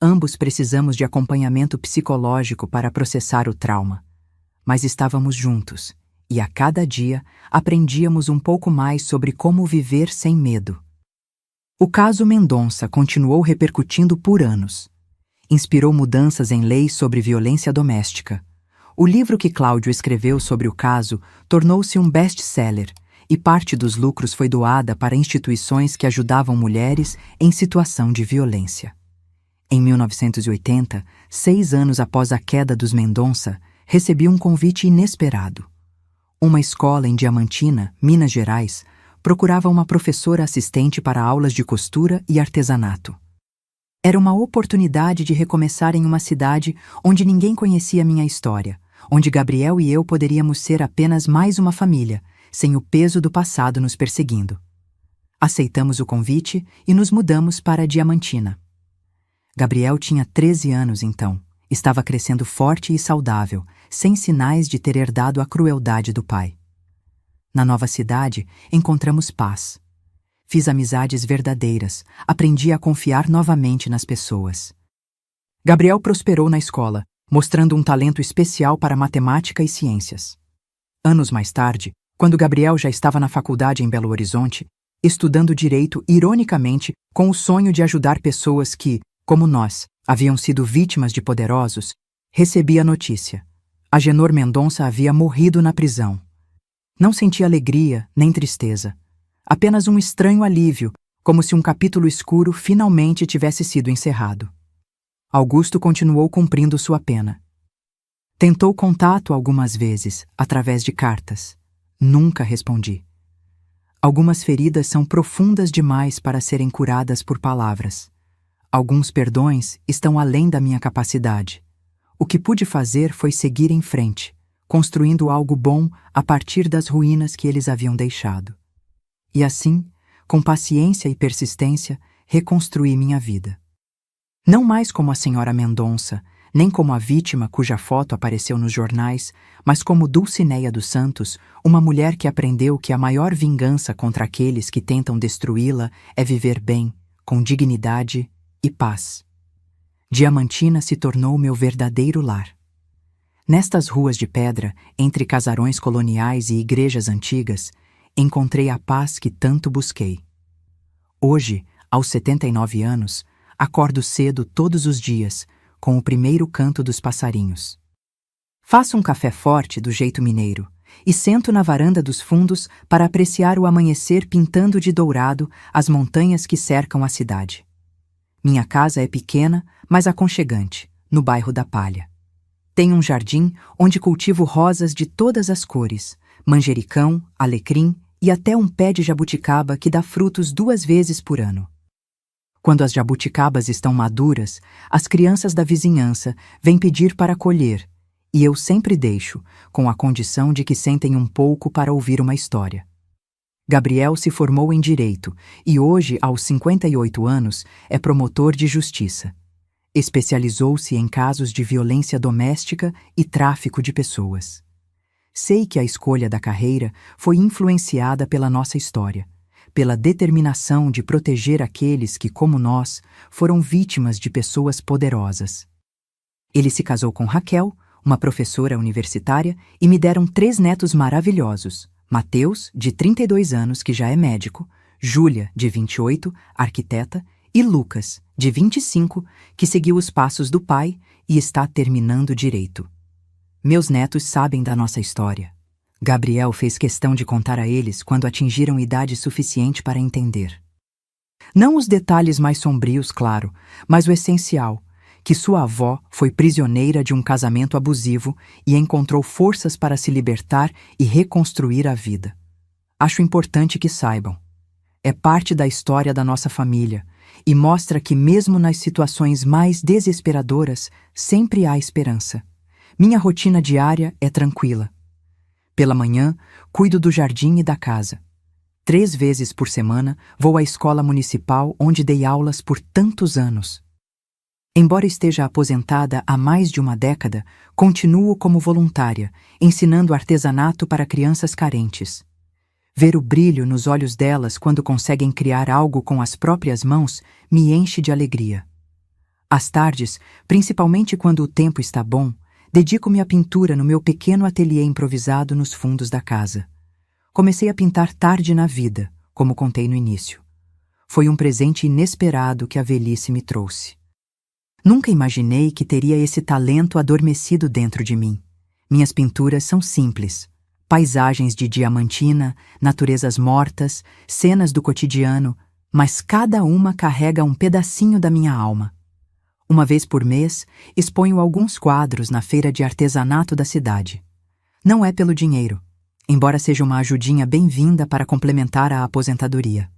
Ambos precisamos de acompanhamento psicológico para processar o trauma. mas estávamos juntos, e a cada dia aprendíamos um pouco mais sobre como viver sem medo. O caso Mendonça continuou repercutindo por anos. Inspirou mudanças em leis sobre violência doméstica. O livro que Cláudio escreveu sobre o caso tornou-se um best-seller, e parte dos lucros foi doada para instituições que ajudavam mulheres em situação de violência. Em 1980, 6 anos após a queda dos Mendonça, recebi um convite inesperado. Uma escola em Diamantina, Minas Gerais, procurava uma professora assistente para aulas de costura e artesanato. Era uma oportunidade de recomeçar em uma cidade onde ninguém conhecia minha história, onde Gabriel e eu poderíamos ser apenas mais uma família, sem o peso do passado nos perseguindo. Aceitamos o convite e nos mudamos para Diamantina. Gabriel tinha 13 anos então. Estava crescendo forte e saudável, sem sinais de ter herdado a crueldade do pai. Na nova cidade, encontramos paz. Fiz amizades verdadeiras, aprendi a confiar novamente nas pessoas. Gabriel prosperou na escola, mostrando um talento especial para matemática e ciências. Anos mais tarde, quando Gabriel já estava na faculdade em Belo Horizonte, estudando direito ironicamente com o sonho de ajudar pessoas que, como nós, haviam sido vítimas de poderosos, recebi a notícia. Agenor Mendonça havia morrido na prisão. Não senti alegria nem tristeza. Apenas um estranho alívio, como se um capítulo escuro finalmente tivesse sido encerrado. Augusto continuou cumprindo sua pena. Tentou contato algumas vezes, através de cartas. Nunca respondi. Algumas feridas são profundas demais para serem curadas por palavras. Alguns perdões estão além da minha capacidade. O que pude fazer foi seguir em frente, construindo algo bom a partir das ruínas que eles haviam deixado. E assim, com paciência e persistência, reconstruí minha vida. Não mais como a senhora Mendonça, nem como a vítima cuja foto apareceu nos jornais, mas como Dulcineia dos Santos, uma mulher que aprendeu que a maior vingança contra aqueles que tentam destruí-la é viver bem, com dignidade e paz. Diamantina se tornou meu verdadeiro lar. Nestas ruas de pedra, entre casarões coloniais e igrejas antigas, encontrei a paz que tanto busquei. Hoje, aos 79 anos, acordo cedo todos os dias, com o primeiro canto dos passarinhos. Faço um café forte do jeito mineiro e sento na varanda dos fundos para apreciar o amanhecer pintando de dourado as montanhas que cercam a cidade. Minha casa é pequena, mas aconchegante, no bairro da Palha. Tenho um jardim onde cultivo rosas de todas as cores, manjericão, alecrim e até um pé de jabuticaba que dá frutos 2 vezes por ano. Quando as jabuticabas estão maduras, as crianças da vizinhança vêm pedir para colher, e eu sempre deixo, com a condição de que sentem um pouco para ouvir uma história. Gabriel se formou em Direito e hoje, aos 58 anos, é promotor de justiça. Especializou-se em casos de violência doméstica e tráfico de pessoas. Sei que a escolha da carreira foi influenciada pela nossa história, pela determinação de proteger aqueles que, como nós, foram vítimas de pessoas poderosas. Ele se casou com Raquel, uma professora universitária, e me deram 3 netos maravilhosos: Mateus, de 32 anos, que já é médico, Júlia, de 28, arquiteta, e Lucas, de 25, que seguiu os passos do pai e está terminando direito. Meus netos sabem da nossa história. Gabriel fez questão de contar a eles quando atingiram idade suficiente para entender. Não os detalhes mais sombrios, claro, mas o essencial, que sua avó foi prisioneira de um casamento abusivo e encontrou forças para se libertar e reconstruir a vida. Acho importante que saibam. É parte da história da nossa família e mostra que mesmo nas situações mais desesperadoras, sempre há esperança. Minha rotina diária é tranquila. Pela manhã, cuido do jardim e da casa. 3 vezes por semana, vou à escola municipal onde dei aulas por tantos anos. Embora esteja aposentada há mais de uma década, continuo como voluntária, ensinando artesanato para crianças carentes. Ver o brilho nos olhos delas quando conseguem criar algo com as próprias mãos me enche de alegria. Às tardes, principalmente quando o tempo está bom, Dedico-me à pintura no meu pequeno ateliê improvisado nos fundos da casa. Comecei a pintar tarde na vida, como contei no início. Foi um presente inesperado que a velhice me trouxe. Nunca imaginei que teria esse talento adormecido dentro de mim. Minhas pinturas são simples. Paisagens de diamantina, naturezas mortas, cenas do cotidiano, mas cada uma carrega um pedacinho da minha alma. Uma vez por mês, exponho alguns quadros na feira de artesanato da cidade. Não é pelo dinheiro, embora seja uma ajudinha bem-vinda para complementar a aposentadoria.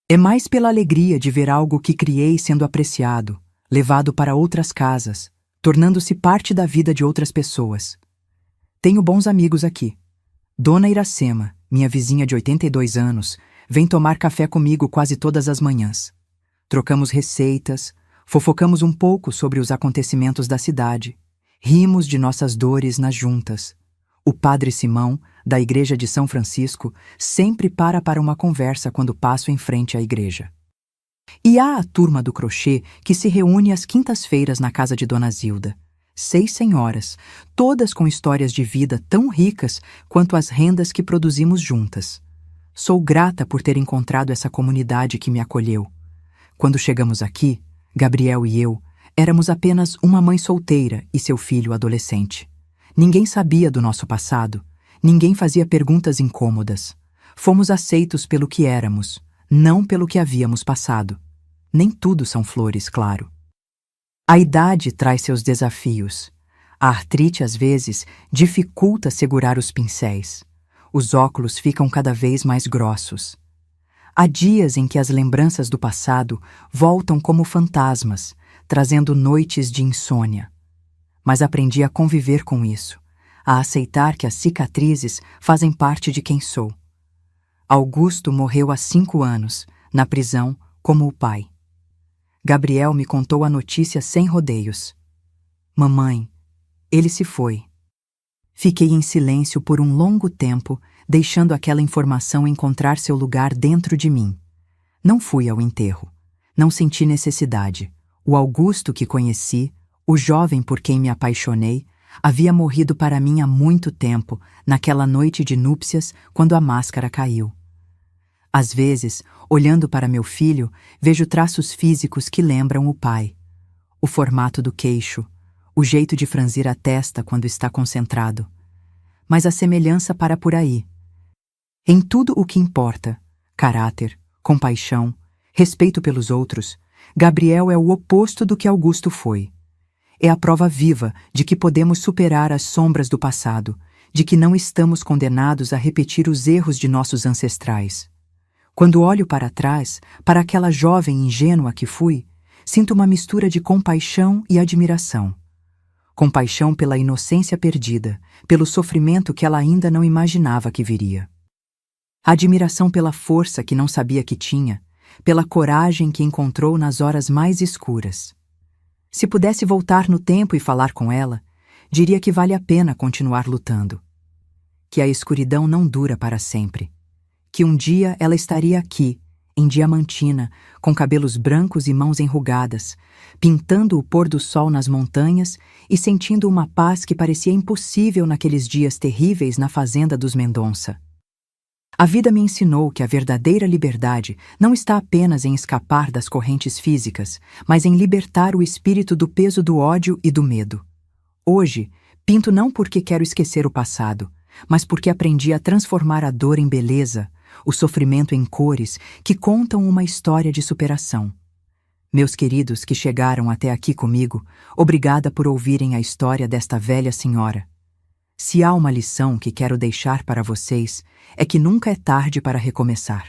É mais pela alegria de ver algo que criei sendo apreciado, levado para outras casas, tornando-se parte da vida de outras pessoas. Tenho bons amigos aqui. Dona Iracema, minha vizinha de 82 anos, vem tomar café comigo quase todas as manhãs. Trocamos receitas, fofocamos um pouco sobre os acontecimentos da cidade, rimos de nossas dores nas juntas. O padre Simão, da igreja de São Francisco, sempre para uma conversa quando passo em frente à igreja. E há a turma do crochê que se reúne às quintas-feiras na casa de Dona Zilda. 6 senhoras, todas com histórias de vida tão ricas quanto as rendas que produzimos juntas. Sou grata por ter encontrado essa comunidade que me acolheu. Quando chegamos aqui, Gabriel e eu éramos apenas uma mãe solteira e seu filho adolescente. Ninguém sabia do nosso passado, ninguém fazia perguntas incômodas. Fomos aceitos pelo que éramos, não pelo que havíamos passado. Nem tudo são flores, claro. A idade traz seus desafios. A artrite, às vezes, dificulta segurar os pincéis. Os óculos ficam cada vez mais grossos. Há dias em que as lembranças do passado voltam como fantasmas, trazendo noites de insônia. Mas aprendi a conviver com isso, a aceitar que as cicatrizes fazem parte de quem sou. Augusto morreu há 5 anos, na prisão, como o pai. Gabriel me contou a notícia sem rodeios. Mamãe, ele se foi. Fiquei em silêncio por um longo tempo, deixando aquela informação encontrar seu lugar dentro de mim. Não fui ao enterro. Não senti necessidade. O Augusto que conheci, o jovem por quem me apaixonei, havia morrido para mim há muito tempo, naquela noite de núpcias, quando a máscara caiu. Às vezes, olhando para meu filho, vejo traços físicos que lembram o pai. O formato do queixo, o jeito de franzir a testa quando está concentrado. Mas a semelhança para por aí. Em tudo o que importa, caráter, compaixão, respeito pelos outros, Gabriel é o oposto do que Augusto foi. É a prova viva de que podemos superar as sombras do passado, de que não estamos condenados a repetir os erros de nossos ancestrais. Quando olho para trás, para aquela jovem ingênua que fui, sinto uma mistura de compaixão e admiração. Compaixão pela inocência perdida, pelo sofrimento que ela ainda não imaginava que viria. Admiração pela força que não sabia que tinha, pela coragem que encontrou nas horas mais escuras. Se pudesse voltar no tempo e falar com ela, diria que vale a pena continuar lutando. Que a escuridão não dura para sempre. Que um dia ela estaria aqui, em Diamantina, com cabelos brancos e mãos enrugadas, pintando o pôr do sol nas montanhas e sentindo uma paz que parecia impossível naqueles dias terríveis na fazenda dos Mendonça. A vida me ensinou que a verdadeira liberdade não está apenas em escapar das correntes físicas, mas em libertar o espírito do peso do ódio e do medo. Hoje, pinto não porque quero esquecer o passado, mas porque aprendi a transformar a dor em beleza, o sofrimento em cores que contam uma história de superação. Meus queridos que chegaram até aqui comigo, obrigada por ouvirem a história desta velha senhora. Se há uma lição que quero deixar para vocês, é que nunca é tarde para recomeçar.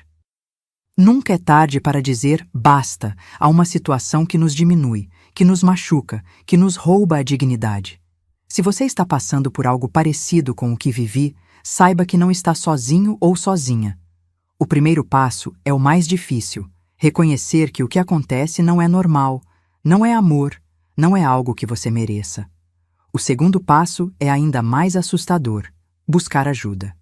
Nunca é tarde para dizer basta a uma situação que nos diminui, que nos machuca, que nos rouba a dignidade. Se você está passando por algo parecido com o que vivi, saiba que não está sozinho ou sozinha. O primeiro passo é o mais difícil, reconhecer que o que acontece não é normal, não é amor, não é algo que você mereça. O segundo passo é ainda mais assustador, buscar ajuda.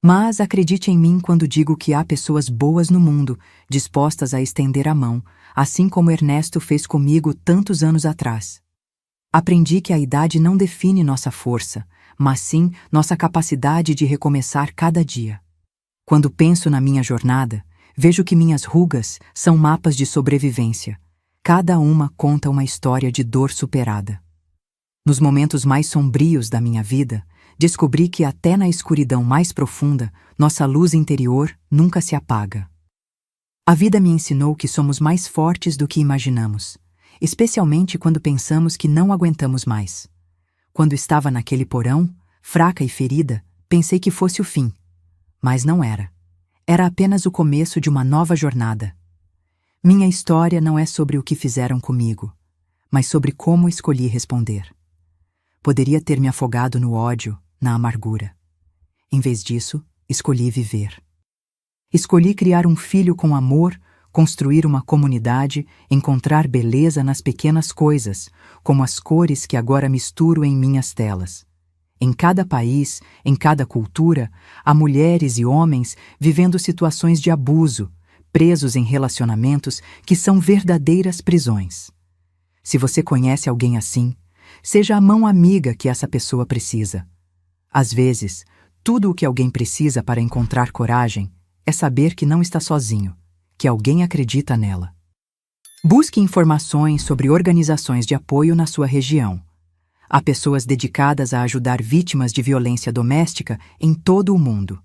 Mas acredite em mim quando digo que há pessoas boas no mundo, dispostas a estender a mão, assim como Ernesto fez comigo tantos anos atrás. Aprendi que a idade não define nossa força, mas sim nossa capacidade de recomeçar cada dia. Quando penso na minha jornada, vejo que minhas rugas são mapas de sobrevivência. Cada uma conta uma história de dor superada. Nos momentos mais sombrios da minha vida, descobri que até na escuridão mais profunda, nossa luz interior nunca se apaga. A vida me ensinou que somos mais fortes do que imaginamos, especialmente quando pensamos que não aguentamos mais. Quando estava naquele porão, fraca e ferida, pensei que fosse o fim. Mas não era. Era apenas o começo de uma nova jornada. Minha história não é sobre o que fizeram comigo, mas sobre como escolhi responder. Poderia ter me afogado no ódio, na amargura. Em vez disso, escolhi viver. Escolhi criar um filho com amor, construir uma comunidade, encontrar beleza nas pequenas coisas, como as cores que agora misturo em minhas telas. Em cada país, em cada cultura, há mulheres e homens vivendo situações de abuso, presos em relacionamentos que são verdadeiras prisões. Se você conhece alguém assim, seja a mão amiga que essa pessoa precisa. Às vezes, tudo o que alguém precisa para encontrar coragem é saber que não está sozinho, que alguém acredita nela. Busque informações sobre organizações de apoio na sua região. Há pessoas dedicadas a ajudar vítimas de violência doméstica em todo o mundo.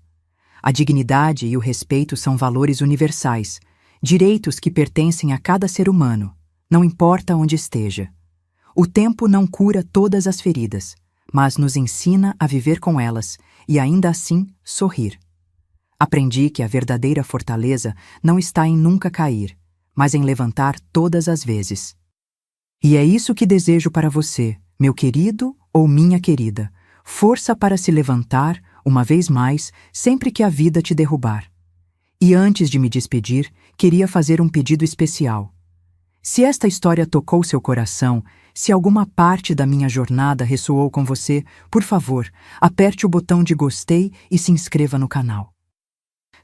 A dignidade e o respeito são valores universais, direitos que pertencem a cada ser humano, não importa onde esteja. O tempo não cura todas as feridas, mas nos ensina a viver com elas e ainda assim sorrir. Aprendi que a verdadeira fortaleza não está em nunca cair, mas em levantar todas as vezes. E é isso que desejo para você, meu querido ou minha querida, força para se levantar, uma vez mais, sempre que a vida te derrubar. E antes de me despedir, queria fazer um pedido especial. Se esta história tocou seu coração, se alguma parte da minha jornada ressoou com você, por favor, aperte o botão de gostei e se inscreva no canal.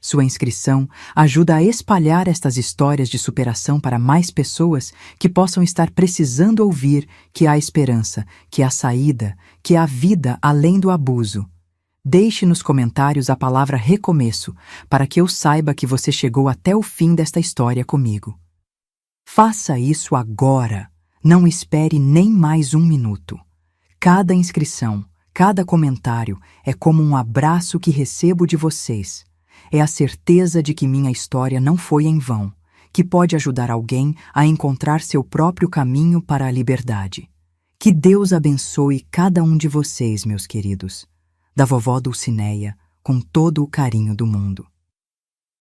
Sua inscrição ajuda a espalhar estas histórias de superação para mais pessoas que possam estar precisando ouvir que há esperança, que há saída, que há vida além do abuso. Deixe nos comentários a palavra recomeço, para que eu saiba que você chegou até o fim desta história comigo. Faça isso agora. Não espere nem mais um minuto. Cada inscrição, cada comentário é como um abraço que recebo de vocês. É a certeza de que minha história não foi em vão, que pode ajudar alguém a encontrar seu próprio caminho para a liberdade. Que Deus abençoe cada um de vocês, meus queridos. Da vovó Dulcineia, com todo o carinho do mundo.